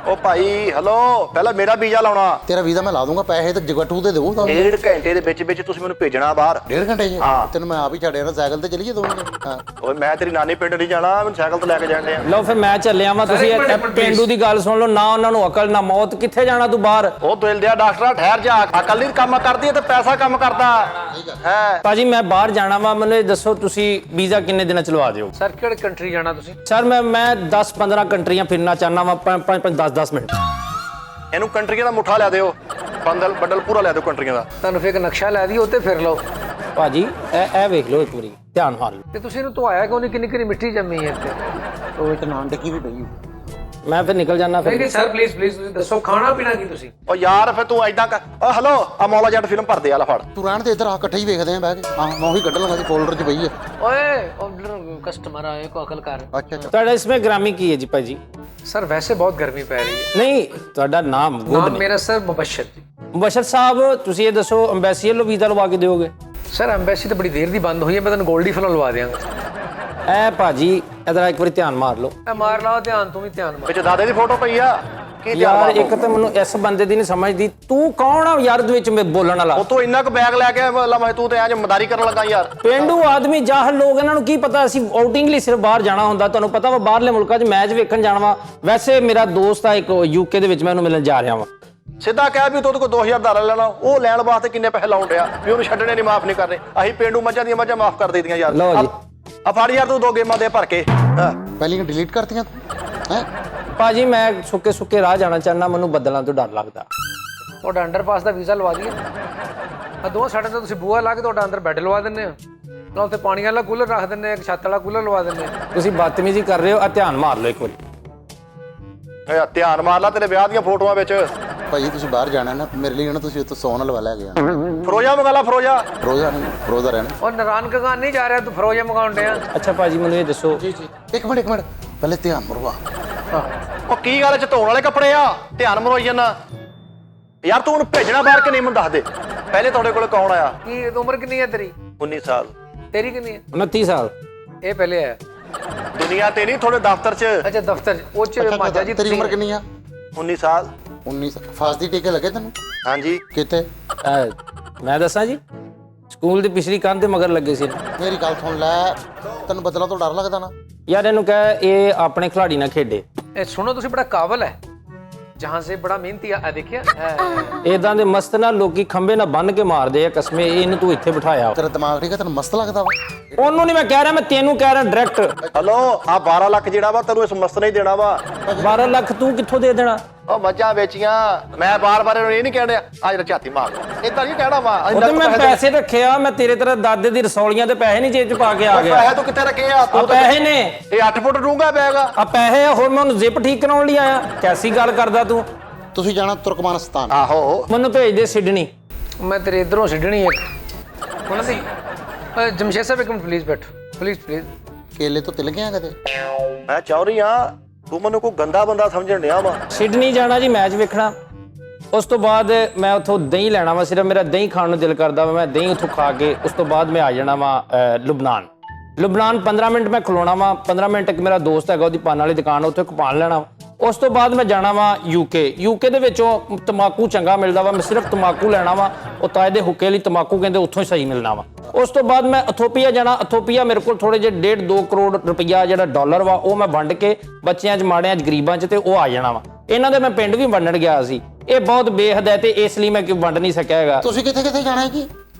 ਉਹ ਭਾਈ ਹੈਲੋ, ਪਹਿਲਾਂ ਮੇਰਾ ਵੀਜ਼ਾ ਲਾਉਣਾ। ਤੇਰਾ ਵੀਜ਼ਾ ਮੈਂ ਲਾ ਦੂੰਗਾ, ਪੈਸੇ ਤੇ ਜਗਟੂ ਤੇ ਦੇਊ ਤੁਹਾਨੂੰ। 1.5 ਘੰਟੇ ਦੇ ਵਿੱਚ ਤੁਸੀਂ ਮੈਨੂੰ ਭੇਜਣਾ ਬਾਹਰ। 1.5 ਘੰਟੇ ਚ? ਹਾਂ। ਤੈਨੂੰ ਮੈਂ ਆਪ ਹੀ ਛੱਡਿਆ ਨਾ, ਸਾਈਕਲ ਤੇ ਚਲੀਏ ਦੋਵੇਂ। ਹਾਂ ਓਏ ਮੈਂ ਤੇਰੀ ਨਾਨੀ ਪਿੰਡ ਨਹੀਂ ਜਾਣਾ, ਮੈਨੂੰ ਸਾਈਕਲ ਤੇ ਲੈ ਕੇ ਜਾਣੇ ਆ। ਲਓ ਫਿਰ ਮੈਂ ਚੱਲਿਆ ਵਾਂ। ਤੁਸੀਂ ਇੱਕ ਮਿੰਟ, ਪਿੰਡੂ ਦੀ ਗੱਲ ਸੁਣ ਲਓ ਨਾ, ਉਹਨਾਂ ਨੂੰ ਅਕਲ ਨਾ ਮੌਤ। ਕਿੱਥੇ ਜਾਣਾ ਤੂੰ ਬਾਹਰ? ਉਹ ਦਿਲ ਦਿਆ ਡਾਕਟਰ ਠਹਿਰ ਜਾ, ਅਕਲ ਨਹੀਂ ਕੰਮ ਕਰਦੀ ਹੈ ਤੇ ਪੈਸਾ ਕੰਮ ਕਰਦਾ ਹੈ। ਭਾਜੀ ਮੈਂ ਬਾਹਰ ਜਾਣਾ ਵਾ, ਮੈਨੂੰ ਇਹ ਦੱਸੋ ਤੁਸੀਂ ਵੀਜ਼ਾ ਕਿੰਨੇ ਦਿਨਾਂ ਚ ਲਵਾ ਦਿਓ? ਸਰ ਕਿਹੜੀ ਕੰਟਰੀ ਜਾਣਾ ਤੁਸੀਂ? ਸਰ ਮੈਂ 10-15 ਕੰਟਰੀਆਂ ਫਿਰਨਾ ਚਾਹਨਾ ਵਾ, 5-10 ਮਿੰਟ। ਇਹਨੂੰ ਕੰਟਰੀਆਂ ਦਾ ਮੁੱਠਾ ਲੈ ਦਿਓ, ਬੰਡਲ ਪੂਰਾ ਲੈ ਦਿਓ ਕੰਟਰੀਆਂ ਦਾ। ਤੁਹਾਨੂੰ ਫੇਰ ਇੱਕ ਨਕਸ਼ਾ ਲੈ ਦਿਓ, ਉੱਤੇ ਫਿਰ ਲਓ। ਭਾਜੀ ਇਹ ਵੇਖ ਲਓ ਇੱਕ ਵਾਰੀ, ਧਿਆਨ ਮਾਰ ਲਓ। ਤੇ ਤੁਸੀਂ ਇਹਨੂੰ ਧੋਇਆ ਕਿਉਂ ਨਹੀਂ? ਕਿੰਨੀ ਕਿੰਨੀ ਮਿੱਟੀ ਜੰਮੀ ਹੈ ਇੱਥੇ। ਉਹ ਇੱਕ ਨਾਨ ਟਿੱਕੀ ਵੀ ਪਈ। ਮੈਂ ਫਿਰ ਨਿਕਲ ਜਾਣਾ ਫਿਰ। ਨਹੀਂ ਸਰ ਪਲੀਜ਼ ਤੁਸੀਂ ਦੱਸੋ ਖਾਣਾ ਪੀਣਾ ਕੀ ਤੁਸੀਂ? ਓ ਯਾਰ ਫਿਰ ਤੂੰ ਐਦਾਂ ਕਰ। ਓ ਹੈਲੋ, ਆ ਮੌਲਾ ਜੱਟ ਫਿਲਮ ਭਰਦੇ ਆ ਲੈ ਫੜ। ਤੂੰ ਰਹਿਣ ਤੇ ਇੱਧਰ ਆ, ਇਕੱਠੇ ਹੀ ਵੇਖਦੇ ਆਂ ਬਹਿ ਕੇ। ਹਾਂ ਮੈਂ ਉਹੀ ਕੱਢ ਲਾਂਗਾ ਜੀ, ਫੋਲਡਰ 'ਚ ਪਈ ਹੈ। ਓਏ ਆਰਡਰ ਕਸਟਮਰ ਆਏ ਕੋ ਅਕਲ ਕਰ। ਅੱਛਾ ਅੱਛਾ। ਤੁਹਾਡਾ ਇਸमें ग्रामी ਕੀ ਹੈ ਜੀ ਭਾਜੀ? ਸਰ ਵੈਸੇ ਬਹੁਤ ਗਰਮੀ ਪੈ ਰਹੀ ਹੈ। ਨਹੀਂ ਤੁਹਾਡਾ ਨਾਮ ਗੁੱਡ ਨਾਮ ਨਹੀਂ। ਮੇਰਾ ਸਰ ਮੁਬਸ਼ਰ ਜੀ। ਮੁਬਸ਼ਰ ਸਾਹਿਬ ਤੁਸੀਂ ਇਹ ਦੱਸੋ ਐਮਬੈਸੀ ਵੱਲੋਂ ਵੀਜ਼ਾ ਲਵਾ ਕੇ ਦਿਓਗੇ? ਸਰ ਐਮਬੈਸੀ ਤਾਂ ਬੜੀ ਦੇਰ ਦੀ ਬੰਦ ਹੋਈ ਹੈ, ਮੈਂ ਤੁਹਾਨੂੰ ਗੋਲਡੀ ਫਲੋਂ ਲਵਾ ਦਿਆਂਗਾ। ਇਹ ਭਾਜੀ ਇਧਰ ਇੱਕ ਵਾਰੀ ਧਿਆਨ ਮਾਰ ਲਓ। ਇਹ ਮਾਰ ਲਾ ਧਿਆਨ, ਤੂੰ ਵੀ ਧਿਆਨ ਮਾਰ। ਵਿੱਚ ਦਾਦੇ ਦੀ ਫੋਟੋ ਪਈ ਆ। ਕੀ ਧਿਆਨ ਯਾਰ ਮਾਰੋ? ਇੱਕ ਤਾਂ ਮੈਨੂੰ ਇਸ ਬੰਦੇ ਦੀ ਨਹੀਂ ਸਮਝਦੀ, ਤੂੰ ਕੌਣ ਆ ਯਾਰ ਦੇ ਵਿੱਚ ਮੈਂ ਬੋਲਣ ਵਾਲਾ? ਉਹ ਤੂੰ ਇੰਨਾ ਕੁ ਬੈਗ ਲੈ ਕੇ ਮੈਂ ਤੂੰ ਤੇ ਐਂ ਮਦਾਰੀ ਕਰਨ ਲੱਗਾ ਯਾਰ। ਪਿੰਡੂ ਆਦਮੀ ਜਾਹਲ ਲੋਕ, ਇਹਨਾਂ ਨੂੰ ਕੀ ਪਤਾ ਅਸੀਂ ਆਊਟਿੰਗ ਲਈ ਸਿਰਫ ਬਾਹਰ ਜਾਣਾ ਹੁੰਦਾ। ਤੁਹਾਨੂੰ ਪਤਾ ਵਾ ਬਾਹਰਲੇ ਮੁਲਕਾਂ 'ਚ ਮੈਚ ਵੇਖਣ ਜਾਣਾ ਵਾ। ਵੈਸੇ ਮੇਰਾ ਦੋਸਤ ਆ ਇੱਕ ਯੂਕੇ ਦੇ ਵਿੱਚ, ਮੈਂ ਉਹਨੂੰ ਮਿਲਣ ਜਾ ਰਿਹਾ ਵਾਂ। ਸਿੱਧਾ ਕਹਿ ਵੀ ਤੂੰ ਕੋਲ 2000 ਦਾ ਲੈਣਾ, ਉਹ ਲੈਣ ਵਾਸਤੇ ਕਿੰਨੇ ਪੈਸੇ ਲਾਉਣ ਡਿਆ ਵੀ ਉਹਨੂੰ ਛੱਡਣੇ ਨਹੀਂ, ਮਾਫ ਨਹੀਂ ਕਰਨੇ। ਅਸੀਂ ਪਿੰਡੂ ਮੱਝਾਂ ਦੀਆਂ ਮੱਝਾਂ ਮਾਫ ਕਰ ਦੇਦੀਆਂ ਯਾਰ। ਲਓ ਜੀ। ਆ ਫੜ ਯਾਰ ਤੂੰ 2 ਗੇਮਾਂ ਦੇ ਭਰ ਕੇ। ਹਾਂ ਪਹਿਲੀਆਂ ਡਿਲੀਟ ਕਰਤੀਆਂ ਹੈ? ਭਾਜੀ ਮੈਂ ਸੁੱਕੇ ਰਾਹ ਜਾਣਾ ਚਾਹੁੰਦਾ, ਮੈਨੂੰ ਬੱਦਲਾਂ ਤੋਂ ਡਰ ਲੱਗਦਾ। ਤੁਹਾਡਾ ਅੰਡਰਪਾਸ ਦਾ ਵੀਜ਼ਾ ਲਵਾ ਦਈਏ। ਆ ਦੋ ਸਾਡੇ ਤੋਂ ਤੁਸੀਂ ਬੂਹਾ ਲਾ ਕੇ ਤੁਹਾਡਾ ਅੰਦਰ ਬੈੱਡ ਲਵਾ ਦਿੰਦੇ ਆ, ਨਾਲ ਉੱਤੇ ਪਾਣੀ ਵਾਲਾ ਕੂਲਰ ਰੱਖ ਦਿੰਦੇ ਆ, ਇੱਕ ਛੱਤ ਵਾਲਾ ਕੂਲਰ ਲਵਾ ਦਿੰਦੇ ਆ। ਤੁਸੀਂ ਬਦਤਮੀਜ਼ੀ ਕਰ ਰਹੇ ਹੋ, ਆ ਧਿਆਨ ਮਾਰ ਲਓ ਇੱਕ ਵਾਰੀ। ਇਹ ਧਿਆਨ ਮਾਰ ਲਾ ਤੇਰੇ ਵਿਆਹ ਦੀਆਂ ਫੋਟੋਆਂ ਵਿੱਚ। ਭਾਈ ਤੁਸੀਂ ਬਾਹਰ ਜਾਣਾ ਨਾ, ਮੇਰੇ ਲਈ ਨਾ ਤੁਸੀਂ ਉੱਥੇ ਸੌਣ ਲਵਾ ਲੈ ਗਿਆ। ਫਰੋਜਾ ਮੰਗਾ ਲਾ, ਫਰੋਜਾ। ਫਰੋਜ਼ਾ ਨਹੀਂ, ਫਰੋਜ਼ਾ ਰਹਿਣਾ। ਉਹ ਨਰਾਨ ਕਗਾਨ ਨਹੀਂ ਜਾ ਰਿਹਾ, ਤੂੰ ਫਰੋਜੇ ਮਗਾਉਣ ਡਿਆ। ਅੱਛਾ ਭਾਜੀ ਮੈਨੂੰ ਇਹ ਦੱਸੋ। ਇੱਕ ਮਿੰਟ ਪਹਿਲੇ ਧਿਆਨ ਮਰਵਾ। ਉਹ ਕੀ ਗੱਲ ਚ ਧੋਣ ਵਾਲੇ ਕੱਪੜੇ ਆ, ਧਿਆਨ ਮਰਵਾਈ ਜਾਂਦਾ ਯਾਰ। ਤੂੰ ਉਹਨੂੰ ਭੇਜਣਾ ਬਾਹਰ ਕਿ ਨਹੀਂ ਮੈਨੂੰ ਦੱਸ ਦੇ। ਪਹਿਲੇ ਤੁਹਾਡੇ ਕੋਲ ਕੌਣ ਆਇਆ? ਕੀ ਉਮਰ ਕਿੰਨੀ ਹੈ ਤੇਰੀ? 19 ਸਾਲ। ਤੇਰੀ ਕਿੰਨੀ ਹੈ? 29 ਸਾਲ। ਇਹ ਪਹਿਲੇ ਆਇਆ। ਦੁਨੀਆ ਤੇ ਨਹੀਂ, ਤੁਹਾਡੇ ਦਫ਼ਤਰ 'ਚ। ਅੱਛਾ ਦਫ਼ਤਰ ਉਹ ਚ ਮਾਜਾ ਜੀ। ਤੇਰੀ ਉਮਰ ਕਿੰਨੀ ਆ? 19 ਸਾਲ। 19 ਫਾਸਦੀ ਟੀਕੇ ਲੱਗੇ ਤੈਨੂੰ? ਹਾਂਜੀ। ਕਿੱਥੇ? ਮੈਂ ਦੱਸਾਂ ਜੀ, ਸਕੂਲ ਦੀ ਪਿਛਲੀ ਕੰਧ ਤੇ ਮਗਰ ਲੱਗੇ ਸੀ। ਮੇਰੀ ਗੱਲ ਸੁਣ ਲੈ, ਤੈਨੂੰ ਬਦਲਾ ਤੋਂ ਡਰ ਲੱਗਦਾ ਨਾ? ਯਾਰ ਇਹਨੂੰ ਕਹਿ ਇਹ ਆਪਣੇ ਖਿਲਾੜੀ ਨਾਲ ਖੇਡੇ। ਇਹ ਸੁਣੋ ਤੁਸੀਂ ਬੜਾ ਕਾਬਲ ਹੈ, ਜਹਾਂ ਸੇ ਬੜਾ ਮਿਹਨਤੀ ਆ। ਦੇਖਿਆ ਇਦਾਂ ਦੇ ਮਸਤ ਨਾਲ ਲੋਕੀ ਖੰਬੇ ਨਾਲ ਬੰਨ ਕੇ ਮਾਰਦੇ ਆ ਕਸਮੇ। ਇਹਨੂੰ ਤੂੰ ਇੱਥੇ ਬਿਠਾਇਆ। ਤੇਰਾ ਦਿਮਾਗ ਠੀਕ ਹੈ? ਤੈਨੂੰ ਮਸਤ ਲੱਗਦਾ ਵਾ? ਉਹਨੂੰ ਨਹੀਂ ਮੈਂ ਕਹਿ ਰਿਹਾ, ਮੈਂ ਤੈਨੂੰ ਕਹਿ ਰਿਹਾ ਡਾਇਰੈਕਟ। ਹਲੋ, ਆ 12 ਲੱਖ ਜਿਹੜਾ ਵਾ ਤੈਨੂੰ ਇਸ ਮਸਤ ਨਹੀਂ ਦੇਣਾ ਵਾ। 12 ਲੱਖ ਤੂੰ ਕਿੱਥੋਂ ਦੇ ਦੇਣਾ? ਉਹ ਮੱਝਾਂ ਵੇਚੀਆਂ। ਮੈਂ ਬਾਰ-ਬਾਰ ਇਹਨੂੰ ਇਹ ਨਹੀਂ ਕਹਿ ਰਿਹਾ ਆ ਜਿਹੜਾ ਝਾਤੀ ਮਾਰ ਇਦਾਂ ਨਹੀਂ ਕਹਿਣਾ ਵਾ। ਉਹ ਤੇ ਮੈਂ ਪੈਸੇ ਰੱਖਿਆ, ਮੈਂ ਤੇਰੇ ਤਰ੍ਹਾਂ ਦਾਦੇ ਦੀ ਰਸੌਲੀਆਂ ਤੇ ਪੈਸੇ ਨਹੀਂ ਜੇਬ ਚ ਪਾ ਕੇ ਆ ਗਿਆ। ਪੈਸੇ ਤੂੰ ਕਿੱਥੇ ਰੱਖੇ ਆ? ਆ ਪੈਸੇ ਨੇ। ਇਹ 8 ਫੁੱਟ ਡੂੰਘਾ ਬੈਗ ਆ। ਆ ਪੈਸੇ ਆ, ਹੋਰ ਮੈਂ ਉਹਨੂੰ ਜ਼ਿਪ ਠੀਕ ਕਰਾਉਣ ਲਈ ਆਇਆ? ਕੈਸੀ ਗੱਲ ਕਰਦਾ ਤੂੰ? ਤੁਸੀਂ ਜਾਣਾ ਤੁਰਕਮਾਨਸਤਾਨ। ਆਹੋ। ਮੈਨੂੰ ਭੇਜ ਦੇ ਸਿਡਨੀ। ਮੈਂ ਤੇਰੇ ਇਧਰੋਂ ਛੱਡਣੀ ਇੱਕ ਉਹਨਾਂ ਦੀ। ਜਮਸ਼ੇਦ ਸਾਹਿਬ ਇੱਕ ਮਿੰਟ ਪਲੀਜ਼ ਬੈਠੋ, ਪਲੀਜ਼। ਕੇਲੇ ਤੋਂ ਤਿਲ ਗਿਆ ਕਦੇ? ਮੈਂ ਚਾਹ ਰਹੀ ਆ ਤੂੰ ਮੈਨੂੰ ਕੋਈ ਗੰਦਾ ਬੰਦਾ ਸਮਝਣ ਡਿਆ ਵਾ। ਸਿਡਨੀ ਜਾਣਾ ਜੀ ਮੈਚ ਵੇਖਣਾ। ਉਸ ਤੋਂ ਬਾਅਦ ਮੈਂ ਉੱਥੋਂ ਦਹੀਂ ਲੈਣਾ ਵਾ, ਸਿਰਫ ਮੇਰਾ ਦਹੀਂ ਖਾਣ ਨੂੰ ਦਿਲ ਕਰਦਾ ਵਾ। ਮੈਂ ਦਹੀਂ ਉੱਥੋਂ ਖਾ ਕੇ ਉਸ ਤੋਂ ਬਾਅਦ ਮੈਂ ਆ ਜਾਣਾ ਵਾ ਲੁਬਨਾਨ। ਲੁਬਨਾਨ 15 ਮਿੰਟ ਮੈਂ ਖਲੋਣਾ ਵਾ 15 ਮਿੰਟ ਇੱਕ ਮੇਰਾ ਦੋਸਤ ਹੈਗਾ ਉਹਦੀ ਪਾਨ ਵਾਲੀ ਦੁਕਾਨ ਉੱਥੇ ਕਪਾਨ ਲੈਣਾ। ਉਸ ਤੋਂ ਬਾਅਦ ਮੈਂ ਜਾਣਾ ਵਾ ਯੂਕੇ ਦੇ ਵਿੱਚੋਂ ਤਮਾਕੂ ਚੰਗਾ ਮਿਲਦਾ ਵਾ, ਮੈਂ ਸਿਰਫ ਤਮਾਕੂ ਲੈਣਾ ਵਾ। ਉਹ ਤਾਏ ਦੇ ਹੁੱਕੇ ਲਈ ਤਮਾਕੂ ਕਹਿੰਦੇ ਉੱਥੋਂ ਹੀ ਸਹੀ ਮਿਲਣਾ ਵਾ। ਉਸ ਤੋਂ ਬਾਅਦ ਮੈਂ ਇਥੋਪੀਆ ਜਾਣਾ। ਇਥੋਪੀਆ ਮੇਰੇ ਕੋਲ ਥੋੜੇ ਜਿਹੇ 1.5-2 ਕਰੋੜ ਰੁਪਈਆ ਜਿਹੜਾ ਡਾਲਰ ਵਾ ਉਹ ਮੈਂ ਵੰਡ ਕੇ ਬੱਚਿਆਂ 'ਚ ਮਾੜਿਆਂ 'ਚ ਗਰੀਬਾਂ 'ਚ ਤੇ ਉਹ ਆ ਜਾਣਾ ਵਾ। ਇਹਨਾਂ ਦੇ ਮੈਂ ਪਿੰਡ ਵੀ ਵੰਡਣ ਗਿਆ ਸੀ। ਇਹ ਬਹੁਤ ਬੇਹੱਦ ਹੈ ਤੇ ਇਸ ਲਈ ਮੈਂ ਕਿਉਂ ਵੰਡ ਨਹੀਂ ਸਕਿਆ ਹੈਗਾ। ਤੁਸੀਂ ਕਿੱਥੇ ਜਾਣਾ ਹੈ ਜੀ?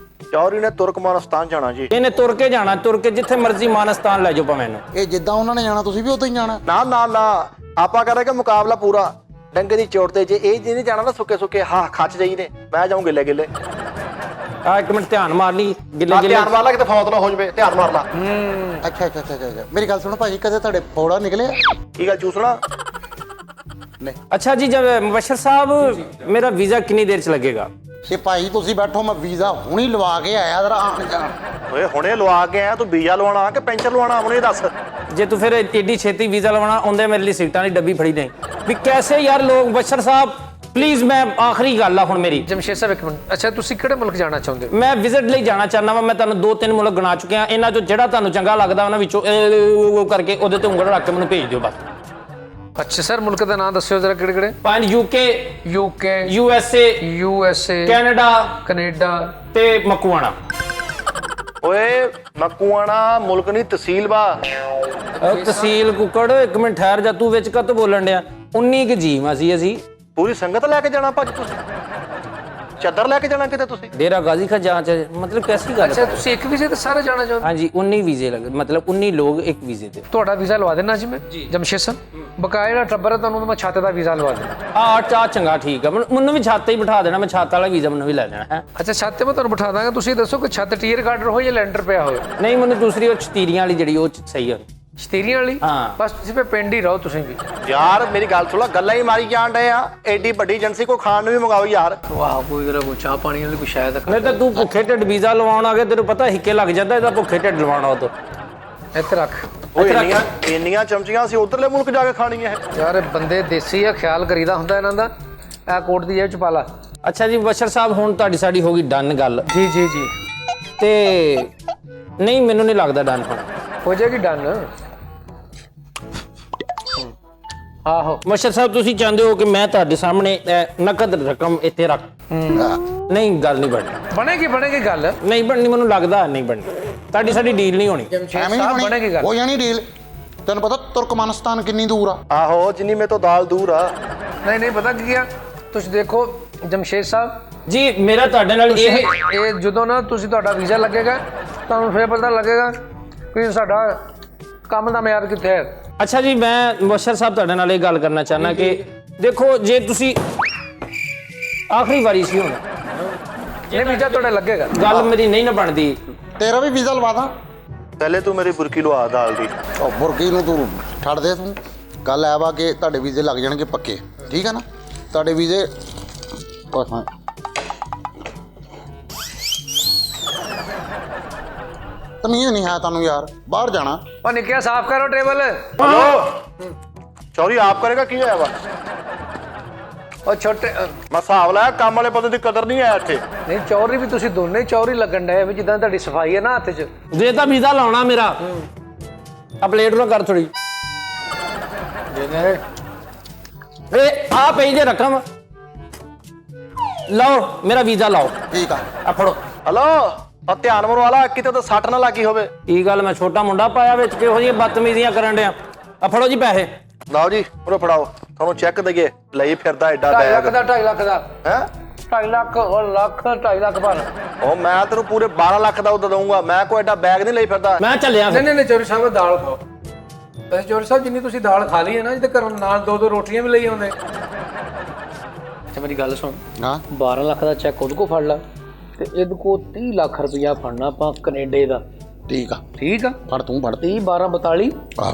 ਚੌਰੀ ਨੇ ਤੁਰਕਮਾਨਸਤਾਨ ਜਾਣਾ ਜੀ। ਇਹਨੇ ਤੁਰ ਕੇ ਜਾਣਾ, ਤੁਰ ਕੇ ਜਿੱਥੇ ਮਰਜ਼ੀ ਮਾਨਸਤਾਨ ਲੈ ਜਾਓ ਭਾਵੇਂ ਇਹਨੂੰ। ਇਹ ਜਿੱਦਾਂ ਉਹਨਾਂ ਨੇ ਜਾਣਾ ਤੁਸੀਂ ਵੀ ਉਦਾਂ ਹੀ ਜਾਣਾ? ਨਾ ਨਾ ਨਾ, ਆਪਾਂ ਕਰਾਂਗੇ ਮੁਕਾਬਲਾ ਪੂਰਾ ਡੰਗੇ ਦੀ ਚੋਟ ਤੇ। ਜੇ ਇਹ ਜਿਹਨੇ ਜਾਣਾ ਨਾ ਸੁੱਕੇ ਸੁੱਕੇ ਹਾਂ ਖੱਚ ਜਾਈ ਨੇ, ਮੈਂ ਜਾਊਂ ਗਿੱਲੇ ਗਿੱਲੇ। ਆ ਇੱਕ ਮਿੰਟ ਧਿਆਨ ਮਾਰ ਲਈ, ਗਿੱਲੇ ਗਿੱਲੇ ਧਿਆਨ ਮਾਰ ਲਾ ਕਿਤੇ ਫੌਤ ਨਾ ਹੋ ਜਵੇ, ਧਿਆਨ ਮਾਰ ਲਾ। ਅੱਛਾ। ਮੇਰੀ ਗੱਲ ਸੁਣੋ ਭਾਜੀ, ਕਦੇ ਤੁਹਾਡੇ ਫੋੜਾ ਨਿਕਲਿਆ? ਕੀ ਗੱਲ ਚੂਸਣਾ? ਨਹੀਂ। ਅੱਛਾ ਜੀ, ਜਬ ਮੁਬਸ਼ਰ ਸਾਹਿਬ ਮੇਰਾ ਵੀਜ਼ਾ ਕਿੰਨੀ ਦੇਰ 'ਚ ਲੱਗੇਗਾ? ਤੇ ਭਾਈ ਤੁਸੀਂ ਬੈਠੋ, ਮੈਂ ਵੀਜ਼ਾ ਹੁਣੀ ਲਵਾ ਕੇ ਆਇਆ ਜਰਾ ਆਣ ਜਾਣ। ਓਏ ਹੁਣੇ ਲਵਾ ਕੇ ਆਇਆ, ਤੂੰ ਵੀਜ਼ਾ ਲਵਾਉਣਾ ਕਿ ਪੈਂਚਰ ਲਵਾਉਣਾ? ਹੁਣੇ ਦੱਸ। ਜੇ ਤੂੰ ਫਿਰ ਏਡੀ ਛੇਤੀ ਵੀਜ਼ਾ ਲਵਾਉਣਾ ਆਉਂਦੇ ਮੇਰੇ ਲਈ ਸੀਟਾਂ ਦੀ ਡੱਬੀ ਫੜੀ ਨਹੀਂ ਵੀ ਕੈਸੇ ਯਾਰ ਲੋਕ। ਮੁਬਸ਼ਰ ਸਾਹਿਬ ਪਲੀਜ਼, ਮੈਂ ਆਖਰੀ ਗੱਲ ਆ ਹੁਣ ਮੇਰੀ। ਜਮਸ਼ੇਦ ਸਾਹਿਬ ਇੱਕ ਮਿੰਟ, ਅੱਛਾ ਤੁਸੀਂ ਕਿਹੜੇ ਮੁਲਕ ਜਾਣਾ ਚਾਹੁੰਦੇ ਹੋ? ਮੈਂ ਵਿਜ਼ਿਟ ਲਈ ਜਾਣਾ ਚਾਹੁੰਦਾ ਵਾਂ। ਮੈਂ ਤੁਹਾਨੂੰ 2-3 ਮੁਲਕ ਗਿਣਾ ਚੁੱਕਿਆ, ਇਹਨਾਂ 'ਚੋਂ ਜਿਹੜਾ ਤੁਹਾਨੂੰ ਚੰਗਾ ਲੱਗਦਾ ਉਹਨਾਂ ਵਿੱਚੋਂ ਉਹ ਕਰਕੇ ਉਹਦੇ ਤੇ ਉਂਗਲ ਰੱਖ ਕੇ ਮੈਨੂੰ ਭੇਜ ਦਿਓ ਬਸ। ਅੱਛਾ ਸਰ, ਮੁਲਕ ਦਾ ਨਾਮ ਦੱਸਿਓ ਜਰਾ ਕਿਹੜੇ ਕਿਹੜੇ? ਪੰਜ ਯੂਕੇ, USA, ਕੈਨੇਡਾ ਤੇ ਮਕੂਆਣਾ। ਓਏ ਮਕੂਆਣਾ ਮੁਲਕ ਨਹੀਂ ਤਹਿਸੀਲ ਵਾ। ਤਹਿਸੀਲ ਕੁੱਕੜ, ਇੱਕ ਮਿੰਟ ਠਹਿਰ ਜਾ, ਤੂੰ ਵਿੱਚ ਕੱਤ ਬੋਲਣ ਡਿਆ। 19 ਕੁ ਜੀਵਾਂ ਸੀ ਅਸੀਂ। ਪੂਰੀ ਸੰਗਤ ਲੈ ਕੇ ਜਾਣਾ ਭਾਜੀ ਤੁਸੀਂ? ਚਾਦਰ ਲੈ ਕੇ ਜਾਣਾ ਕਿਤੇ ਤੁਸੀਂ? ਡੇਰਾ ਗਾਜ਼ੀ ਖਾਂ ਜਾਂਚ ਮਤਲਬ ਕੈਸੀ ਗੱਲ? ਅੱਛਾ ਤੁਸੀਂ ਇੱਕ ਵੀਜ਼ੇ ਤੇ ਸਾਰੇ ਜਾਣਾ ਚਾਹੁੰਦੇ? ਹਾਂਜੀ 19 ਵੀਜ਼ੇ ਲੱਗੇ, ਮਤਲਬ 19 ਲੋਕ ਇੱਕ ਵੀਜ਼ੇ ਤੇ। ਤੁਹਾਡਾ ਵੀਜ਼ਾ ਲਵਾ ਦੇਣਾ ਜੀ ਮੈਂ ਜਮਸ਼ੇਦ ਸਾਹਿਬ। ਬਕਾਇਆ ਜਿਹੜਾ ਟੱਬਰ ਹੈ ਤੁਹਾਨੂੰ ਮੈਂ ਛੱਤ ਦਾ ਵੀਜ਼ਾ ਲਵਾ ਦੇਣਾ। ਆ ਚੰਗਾ ਠੀਕ ਆ, ਮੈਨੂੰ ਵੀ ਛੱਤ ਹੀ ਬਿਠਾ ਦੇਣਾ। ਮੈਂ ਛੱਤ ਵਾਲਾ ਵੀਜ਼ਾ ਮੈਨੂੰ ਵੀ ਲੈ ਲੈਣਾ ਹੈ। ਅੱਛਾ ਛੱਤ ਤੇ ਮੈਂ ਤੁਹਾਨੂੰ ਬਿਠਾ ਦਾਂਗਾ। ਤੁਸੀਂ ਦੱਸੋ ਕਿ ਛੱਤ ਟੀਅਰ ਗਾਰਡਰ ਹੋ ਜਾਂ ਲੈਂਟਰ ਪਿਆ ਹੋਵੇ? ਨਹੀਂ, ਮੈਨੂੰ ਦੂਸਰੀ ਉਹ ਛਤੀਰੀਆਂ ਵਾਲੀ ਜਿਹੜੀ ਉਹ ਸਹੀ ਆ। ਛਤੀਰੀਆਂ ਵਾਲੀ? ਹਾਂ। ਬਸ ਤੁਸੀਂ ਫੇ ਪਿੰਡ ਹੀ ਰਹੋ ਤੁਸੀਂ ਵੀ। ਯਾਰ ਮੇਰੀ ਗੱਲ ਸੁਣ, ਗੱਲਾਂ ਹੀ ਮਾਰੀ ਜਾਣ ਡਏ ਆ। ਐਡੀ ਵੱਡੀ ਏਜੰਸੀ ਕੋ ਖਾਣ ਨੂੰ ਵੀ ਮੰਗਾਓ ਯਾਰ। ਵਾਹ, ਕੋਈ ਜਰਾ ਚਾਹ ਪਾਣੀ ਵਾਲੀ ਕੋਈ ਸ਼ਾਇਦ। ਨਹੀਂ ਤਾਂ ਤੂੰ ਭੁੱਖੇ ਢਿੱਡ ਵੀਜ਼ਾ ਲਵਾਉਣ ਆ ਗਿਆ, ਤੈਨੂੰ ਪਤਾ ਹਿੱਕੇ ਲੱਗ ਜਾਂਦਾ ਇਹਦਾ ਭੁੱਖੇ ਢਿੱਡ ਲਵਾਉਣਾ ਉਹ ਤੋਂ। ਇੱਥੇ ਰੱਖ। ਉਹ ਇੰਨੀਆਂ ਚਮਚੀਆਂ ਅਸੀਂ ਉਧਰਲੇ ਮੁਲਕ ਜਾ ਕੇ ਖਾਣੀਆਂ ਹੈ ਯਾਰ ਇਹ ਬੰਦੇ ਦੇਸੀ ਆ, ਖਿਆਲ ਕਰੀਦਾ ਹੁੰਦਾ ਇਹਨਾਂ ਦਾ। ਇਹ ਕੋਟ ਦੀ ਜੇਬ ਚ ਪਾ ਲਾ। ਅੱਛਾ ਜੀ ਮੁਬਸ਼ਰ ਸਾਹਿਬ, ਹੁਣ ਤੁਹਾਡੀ ਸਾਡੀ ਹੋ ਗਈ ਡਨ ਗੱਲ। ਜੀ ਤੇ ਨਹੀਂ, ਮੈਨੂੰ ਨਹੀਂ ਲੱਗਦਾ ਡਨ ਹੋ ਜਾਏਗੀ ਡਨ। ਆਹੋ ਮੁਬਸ਼ਰ ਸਾਹਿਬ, ਤੁਸੀਂ ਚਾਹੁੰਦੇ ਹੋ ਕਿ ਮੈਂ ਤੁਹਾਡੇ ਸਾਹਮਣੇ ਨਕਦ ਰਕਮ ਇੱਥੇ ਰੱਖ? ਨਹੀਂ, ਗੱਲ ਨਹੀਂ ਬਣਨੀ। ਬਣੇਗੀ ਗੱਲ। ਨਹੀਂ ਬਣਨੀ, ਮੈਨੂੰ ਲੱਗਦਾ ਨਹੀਂ ਬਣਨੀ। ਤੁਹਾਡੀ ਸਾਡੀ ਡੀਲ ਨਹੀਂ ਹੋਣੀ। ਐਵੇਂ ਨਹੀਂ ਬਣੇਗੀ ਗੱਲ। ਹੋ ਜਾਣੀ ਡੀਲ। ਤੈਨੂੰ ਪਤਾ ਤੁਰਕਮਾਨਸਤਾਨ ਕਿੰਨੀ ਦੂਰ ਆ? ਆਹੋ, ਜਿੰਨੀ ਮੇਰੇ ਤੋਂ ਦਾਲ ਦੂਰ ਆ। ਨਹੀਂ ਪਤਾ ਕੀ ਆ, ਤੁਸੀਂ ਦੇਖੋ ਜਮਸ਼ੇਦ ਸਾਹਿਬ ਜੀ, ਮੇਰਾ ਤੁਹਾਡੇ ਨਾਲ ਇਹ ਜਦੋਂ ਨਾ ਤੁਸੀਂ ਤੁਹਾਡਾ ਵੀਜ਼ਾ ਲੱਗੇਗਾ ਤੁਹਾਨੂੰ ਫਿਰ ਪਤਾ ਲੱਗੇਗਾ ਕਿ ਸਾਡਾ ਕੰਮ ਦਾ ਮਿਆਰ ਕਿੱਥੇ ਹੈ। ਅੱਛਾ ਜੀ, ਮੈਂ ਮੁਬਸ਼ਰ ਸਾਹਿਬ ਤੁਹਾਡੇ ਨਾਲ ਇਹ ਗੱਲ ਕਰਨਾ ਚਾਹੁੰਦਾ ਕਿ ਦੇਖੋ, ਜੇ ਤੁਸੀਂ ਆਖਰੀ ਵਾਰੀ ਸੀ ਹੁਣ ਇਹ ਵੀਜ਼ਾ ਤੁਹਾਡਾ ਲੱਗੇਗਾ। ਗੱਲ ਮੇਰੀ ਨਹੀਂ ਨਾ ਬਣਦੀ। ਤੇਰਾ ਵੀ ਵੀਜ਼ਾ ਲਵਾ ਦਾਂ? ਪਹਿਲੇ ਤੂੰ ਮੇਰੀ ਬੁਰਕੀ ਲਵਾ ਦਾਲ ਦੀ। ਉਹ ਮੁਰਗੀ ਨੂੰ ਤੂੰ ਛੱਡ ਦੇ। ਤੂੰ ਗੱਲ ਐ ਵਾ ਕਿ ਤੁਹਾਡੇ ਵੀਜ਼ੇ ਲੱਗ ਜਾਣਗੇ ਪੱਕੇ, ਠੀਕ ਆ ਨਾ? ਤੁਹਾਡੇ ਵੀਜ਼ੇ ਤਮੀਜ਼ ਨਹੀਂ ਹੈ ਤੁਹਾਨੂੰ ਯਾਰ, ਬਾਹਰ ਜਾਣਾ। ਉਹ ਨਿੱਕਿਆ ਸਾਫ਼ ਕਰੋ ਟੇਬਲ। ਹਲੋ ਚੌਰੀ ਆਪ ਕਰੇਗਾ ਕੀ ਹੋਇਆ ਵਾ? ਉਹ ਛੋਟੇ ਮੈਂ ਹਿਸਾਬ ਲਾਇਆ, ਕੰਮ ਵਾਲੇ ਬੰਦੇ ਦੀ ਕਦਰ ਨਹੀਂ ਆਇਆ ਇੱਥੇ। ਨਹੀਂ ਚੌਰੀ ਵੀ ਤੁਸੀਂ ਦੋਨੇ ਚੌਰੀ ਲੱਗਣ ਡਏ ਵੀ ਜਿੱਦਾਂ ਤੁਹਾਡੀ ਸਫਾਈ ਹੈ ਨਾ ਹੱਥ 'ਚ। ਜੇ ਤਾਂ ਵੀਜ਼ਾ ਲਾਉਣਾ ਮੇਰਾ ਆ ਪਲੇਟ ਨੂੰ ਕਰ ਥੋੜੀ। ਇਹ ਆ ਪਈ ਜੇ ਰਕਮ ਲਓ, ਮੇਰਾ ਵੀਜ਼ਾ ਲਾਓ। ਠੀਕ ਆ, ਆ ਫੜੋ। ਹਲੋ ਆ ਧਿਆਨ ਮਰਵਾਲਾ, ਕਿਤੇ ਤਾਂ ਸੱਟ ਨਾ ਲੱਗੀ ਹੋਵੇ। ਕੀ ਗੱਲ, ਮੈਂ ਛੋਟਾ ਮੁੰਡਾ ਪਾਇਆ ਵਿੱਚ ਕਿਹੋ ਜਿਹੀਆਂ ਬਦਤਮੀਜ਼ੀਆਂ ਕਰਨ ਡਿਆ? ਆ ਫੜੋ ਜੀ ਪੈਸੇ। ਲਓ ਜੀ, ਉਰੇ ਫੜਾਓ, ਤੁਹਾਨੂੰ ਚੈੱਕ ਦਈਏ। ਲਈ ਫਿਰਦਾ ਐਡਾ 2.5 ਲੱਖ ਬੈਗ ਦਾ 2.5 ਲੱਖ ਦਾ ਹੈ। 2.5 ਲੱਖ ਉਹ ਲੱਖ 2.5 ਲੱਖ ਬਣ। ਉਹ ਮੈਂ ਤੈਨੂੰ ਪੂਰੇ 12 ਲੱਖ ਦਾ ਉਹ ਦਊਂਗਾ। ਮੈਂ ਕੋਈ ਐਡਾ ਬੈਗ ਨਹੀਂ ਲਈ ਫਿਰਦਾ। ਮੈਂ ਚੱਲਿਆ ਫਿਰ। ਨਹੀਂ ਚੌਰੀ ਸਾਹਿਬ ਦਾਲ ਖਾਓ। ਵੈਸੇ ਚੌਰੀ ਸਾਹਿਬ ਜਿੰਨੀ ਤੁਸੀਂ ਦਾਲ ਖਾ ਲਈ ਹੈ ਨਾ, ਜਿਹਦੇ ਘਰੋਂ ਨਾਲ 2 ਰੋਟੀਆਂ ਵੀ ਲਈ ਆਉਂਦੇ। ਅੱਛਾ ਮੇਰੀ ਗੱਲ ਸੁਣ, ਹਾਂ 12 ਲੱਖ ਦਾ ਚੈੱਕ ਉਹਦੇ ਕੋਲ ਫੜ ਲਾ ਤੇ ਇਹਦੇ ਕੋਲ 30 ਲੱਖ ਰੁਪਇਆ ਫੜਨਾ ਆਪਾਂ ਕੈਨੇਡਾ ਦਾ। ਠੀਕ ਆ, ਠੀਕ ਆ, ਫੜ ਤੂੰ ਫੜ। 30 12 42। ਆਹ,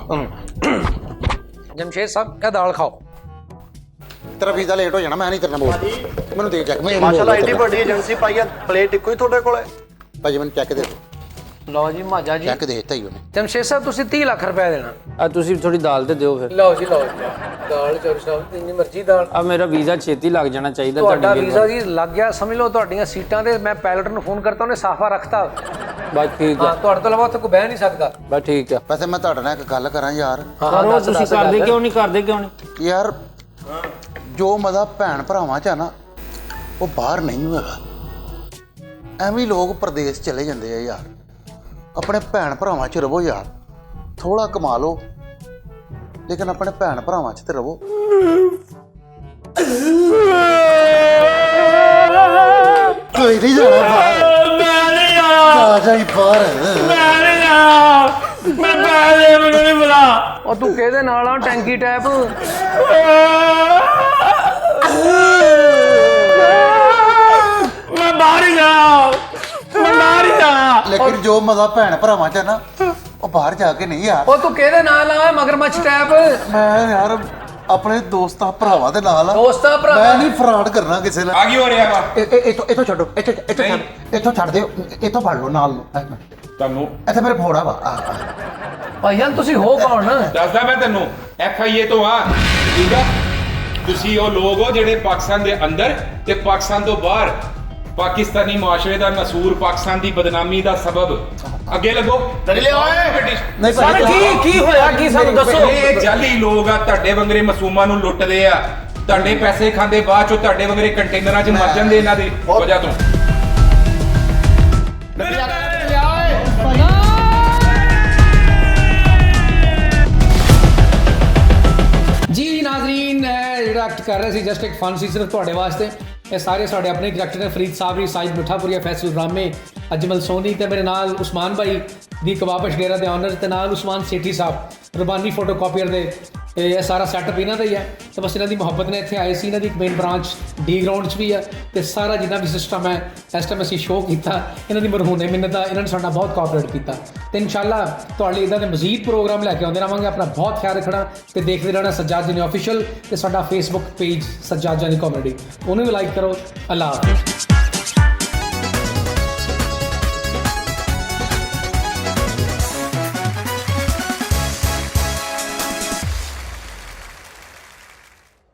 ਜਮਸ਼ੇਦ ਸਾਹਿਬ ਇਹ ਦਾਲ ਖਾਓ। ਤੇਰਾ ਵੀਜ਼ਾ ਲੇਟ ਹੋ ਜਾਣਾ, ਮੈਂ ਨਹੀਂ ਕਰਨਾ ਬੋਲ। ਮੈਨੂੰ ਦੇ ਚੈੱਕ। ਮੈਂ ਮਾਸ਼ਾਅੱਲਾ ਐਡੀ ਵੱਡੀ ਏਜੰਸੀ ਪਾਈ ਆ, ਪਲੇਟ ਇੱਕੋ ਹੀ ਤੁਹਾਡੇ ਕੋਲੇ। ਭਾਜੀ ਮੈਨੂੰ ਚੈੱਕ ਦੇ ਦਿਓ। ਲਓ ਜੀ ਮਾਜਾ ਜੀ, ਚੈੱਕ ਦੇ ਦਿੱਤਾ ਹੀ ਉਹਨੇ। ਜਮਸ਼ੇਦ ਸਾਹਿਬ ਤੁਸੀਂ 30 ਲੱਖ ਰੁਪਇਆ ਦੇਣਾ। ਆ ਤੁਸੀਂ ਥੋੜੀ ਦਾਲ ਤੇ ਦਿਓ ਫਿਰ। ਲਓ ਜੀ ਦਾਲ ਚੌਰੀ ਸਾਹਿਬ ਜਿੰਨੀ ਮਰਜ਼ੀ ਦਾਲ। ਆ ਮੇਰਾ ਵੀਜ਼ਾ ਛੇਤੀ ਲੱਗ ਜਾਣਾ ਚਾਹੀਦਾ। ਤੁਹਾਡਾ ਵੀਜ਼ਾ ਜੀ ਲੱਗ ਗਿਆ, ਸਮਝ ਲਓ ਤੁਹਾਡੀਆਂ ਸੀਟਾਂ ਤੇ ਮੈਂ ਪਾਇਲਟ ਨੂੰ ਫੋਨ ਕਰਤਾ, ਉਹਨੇ ਸਾਫਾ ਰੱਖਤਾ। ਬਸ ਠੀਕ ਹਾਂ ਆ ਤੁਹਾਡੇ ਤੋਂ ਇਲਾਵਾ ਉੱਥੇ ਕੋਈ ਬਹਿ ਨਹੀਂ ਸਕਦਾ। ਬਸ ਠੀਕ ਆ। ਵੈਸੇ ਮੈਂ ਤੁਹਾਡੇ ਨਾਲ ਇੱਕ ਗੱਲ ਕਰਾਂ ਯਾਰ। ਕਰੋ ਤੁਸੀਂ ਕਰਦੇ ਕਿਉਂ ਨਹੀਂ ਕਰਦੇ ਕਿਉਂ ਨਹੀਂ? ਯਾਰ ਜੋ ਮਜ਼ਾ ਭੈਣ ਭਰਾਵਾਂ 'ਚ ਆ ਨਾ ਉਹ ਬਾਹਰ ਨਹੀਂ ਹੈਗਾ। ਐਵੇਂ ਲੋਕ ਪ੍ਰਦੇਸ਼ ਚਲੇ ਜਾਂਦੇ ਆ ਯਾਰ। ਆਪਣੇ ਭੈਣ ਭਰਾਵਾਂ 'ਚ ਰਵੋ ਯਾਰ। ਥੋੜਾ ਕਮਾ ਲਓ ਲੇਕਿਨ ਆਪਣੇ ਭੈਣ ਭਰਾਵਾਂ 'ਚ ਤੇ ਰਵੋ। ਕੋਈ ਨਹੀਂ ਜਾਣਾ ਬਾਹਰ। ਮੈਂ ਨਹੀਂ ਆ ਆ ਜਾਈ ਬਾਹਰ। ਮੈਂ ਨਹੀਂ ਆ ਮੈਂ ਬਾਹਰ ਮੈਨੂੰ ਨਹੀਂ ਬੁਲਾ। ਉਹ ਤੂੰ ਕਿਹਦੇ ਨਾਲ ਆ ਟੈਂਕੀ ਟੈਪ? ਮੈਂ ਬਾਹਰ ਹੀ ਜਾ ਮੈਂ ਬਾਹਰ ਹੀ ਜਾ। ਲੇਕਿਨ ਜੋ ਮਜ਼ਾ ਭੈਣ ਭਰਾਵਾਂ 'ਚ ਆ ਨਾ ਉਹ ਬਾਹਰ ਜਾ ਕੇ ਨਹੀਂ ਯਾਰ। ਉਹ ਤੂੰ ਕਿਹਦੇ ਨਾਲ ਆ ਮਗਰਮੱਛ ਟੈਪ? ਮੈਂ ਯਾਰ ਆਪਣੇ ਦੋਸਤਾਂ ਭਰਾਵਾਂ ਦੇ ਨਾਲ ਆ। ਦੋਸਤਾਂ ਭਰਾਵਾਂ? ਮੈਂ ਨਹੀਂ ਫਰਾਡ ਕਰਨਾ ਕਿਸੇ ਨਾਲ। ਆ ਕੀ ਹੋ ਰਿਹਾ ਵਾ ਇੱਥੋਂ ਛੱਡੋ। ਇੱਥੋਂ ਛੱਡ ਦਿਓ। ਇੱਥੋਂ ਫੜ ਲਓ ਨਾਲ ਨੂੰ। ਤੁਹਾਨੂੰ ਇੱਥੇ ਮੇਰੇ ਫੋੜਾ ਵਾ। ਭਾਈਆਂ ਤੁਸੀਂ ਹੋ ਕੌਣ? ਦੱਸਦਾ ਮੈਂ ਤੈਨੂੰ FIA ਤੋਂ ਆ ਠੀਕ ਆ। ਤੁਸੀਂ ਉਹ ਲੋਕ ਹੋ ਜਿਹੜੇ ਪਾਕਿਸਤਾਨ ਦੇ ਅੰਦਰ ਤੇ ਪਾਕਿਸਤਾਨ ਤੋਂ ਬਾਹਰ ਪਾਕਿਸਤਾਨੀ ਮੁਆਸ਼ਰੇ ਦਾ ਨਸੂਰ, ਪਾਕਿਸਤਾਨ ਦੀ ਬਦਨਾਮੀ ਦਾ ਸਬਬ। ਅੱਗੇ ਲੱਗੋ ਨਹੀਂ ਸਰ ਕੀ ਹੋਇਆ ਕੀ ਸਾਨੂੰ ਦੱਸੋ। ਇਹ ਜਾਲੀ ਲੋਕ ਆ ਤੁਹਾਡੇ ਵੰਗਰੇ ਮਾਸੂਮਾਂ ਨੂੰ ਲੁੱਟਦੇ ਆ, ਤੁਹਾਡੇ ਪੈਸੇ ਖਾਂਦੇ, ਬਾਅਦ ਚੋਂ ਤੁਹਾਡੇ ਵੰਗਰੇ ਕੰਟੇਨਰਾਂ 'ਚ ਮਰ ਜਾਂਦੇ ਇਹਨਾਂ ਦੀ ਵਜ੍ਹਾ ਤੋਂ। ਜੀ ਨਾਜ਼ਰੀਨ ਜਿਹੜਾ ਐਕਟ ਕਰ ਰਹੇ ਸੀ ਜਸਟ ਇੱਕ ਫਨ ਸੀ ਸਿਰਫ ਤੁਹਾਡੇ ਵਾਸਤੇ। ਇਹ ਸਾਰੇ ਸਾਡੇ ਆਪਣੇ ਕਰੈਕਟਰ ਨੇ। ਫਰੀਦ ਸਾਬਰੀ, ਸਾਈਦ ਮਿੱਠਾਪੁਰੀਆ, ਫੈਸਲ ਰਾਮੇ, ਅਜਮਲ ਸੋਨੀ ਤੇ ਮੇਰੇ ਨਾਲ ਉਸਮਾਨ ਭਾਈ ਦੀ ਕਬਾਬਸ਼ ਡੇਰਾ ਦੇ ਓਨਰ ਤੇ ਨਾਲ ਉਸਮਾਨ ਸੇਠੀ ਸਾਹਿਬ ਰਬਾਨੀ ਫੋਟੋ ਕਾਪੀਅਰ ਦੇ। ਇਹ ਸਾਰਾ ਸੈਟਅਪ ਇਹਨਾਂ ਦਾ ਹੀ ਹੈ ਤੇ ਬਸ ਇਹਨਾਂ ਦੀ ਮੁਹੱਬਤ ਨੇ ਇੱਥੇ ਆਏ ਸੀ। ਇਹਨਾਂ ਦੀ ਇੱਕ ਮੇਨ ਬ੍ਰਾਂਚ ਡੀ ਗਰਾਊਂਡ 'ਚ ਵੀ ਹੈ ਤੇ ਸਾਰਾ ਜਿੰਨਾ ਵੀ ਸਿਸਟਮ ਹੈ ਇਸ ਟਾਈਮ ਅਸੀਂ ਸ਼ੋਅ ਕੀਤਾ। ਇਹਨਾਂ ਦੀ ਮਰਹੂਨੇ ਮਿੰਨਤ ਦਾ। ਇਹਨਾਂ ਨੇ ਸਾਡਾ ਬਹੁਤ ਕੋਆਪਰੇਟ ਕੀਤਾ ਤੇ ਇਨਸ਼ਾਅੱਲਾ ਤੁਹਾਡੇ ਲਈ ਇੱਦਾਂ ਦੇ ਮਜ਼ੀਦ ਪ੍ਰੋਗਰਾਮ ਲੈ ਕੇ ਆਉਂਦੇ ਰਹਾਂਗੇ। ਆਪਣਾ ਬਹੁਤ ਖਿਆਲ ਰੱਖਣਾ ਤੇ ਦੇਖਦੇ ਰਹਿਣਾ ਸੱਜਾਦ ਜਾਨੀ ਆਫੀਸ਼ੀਅਲ ਤੇ ਸਾਡਾ ਫੇਸਬੁੱਕ ਪੇਜ ਸੱਜਾਦ ਜਾਨੀ ਕਾਮੇਡੀ। ਉਹਨੂੰ ਵੀ ਲਾਈਕ ਕਰੋ। ਅੱਲਾਹ ਹਾਫਿਜ਼।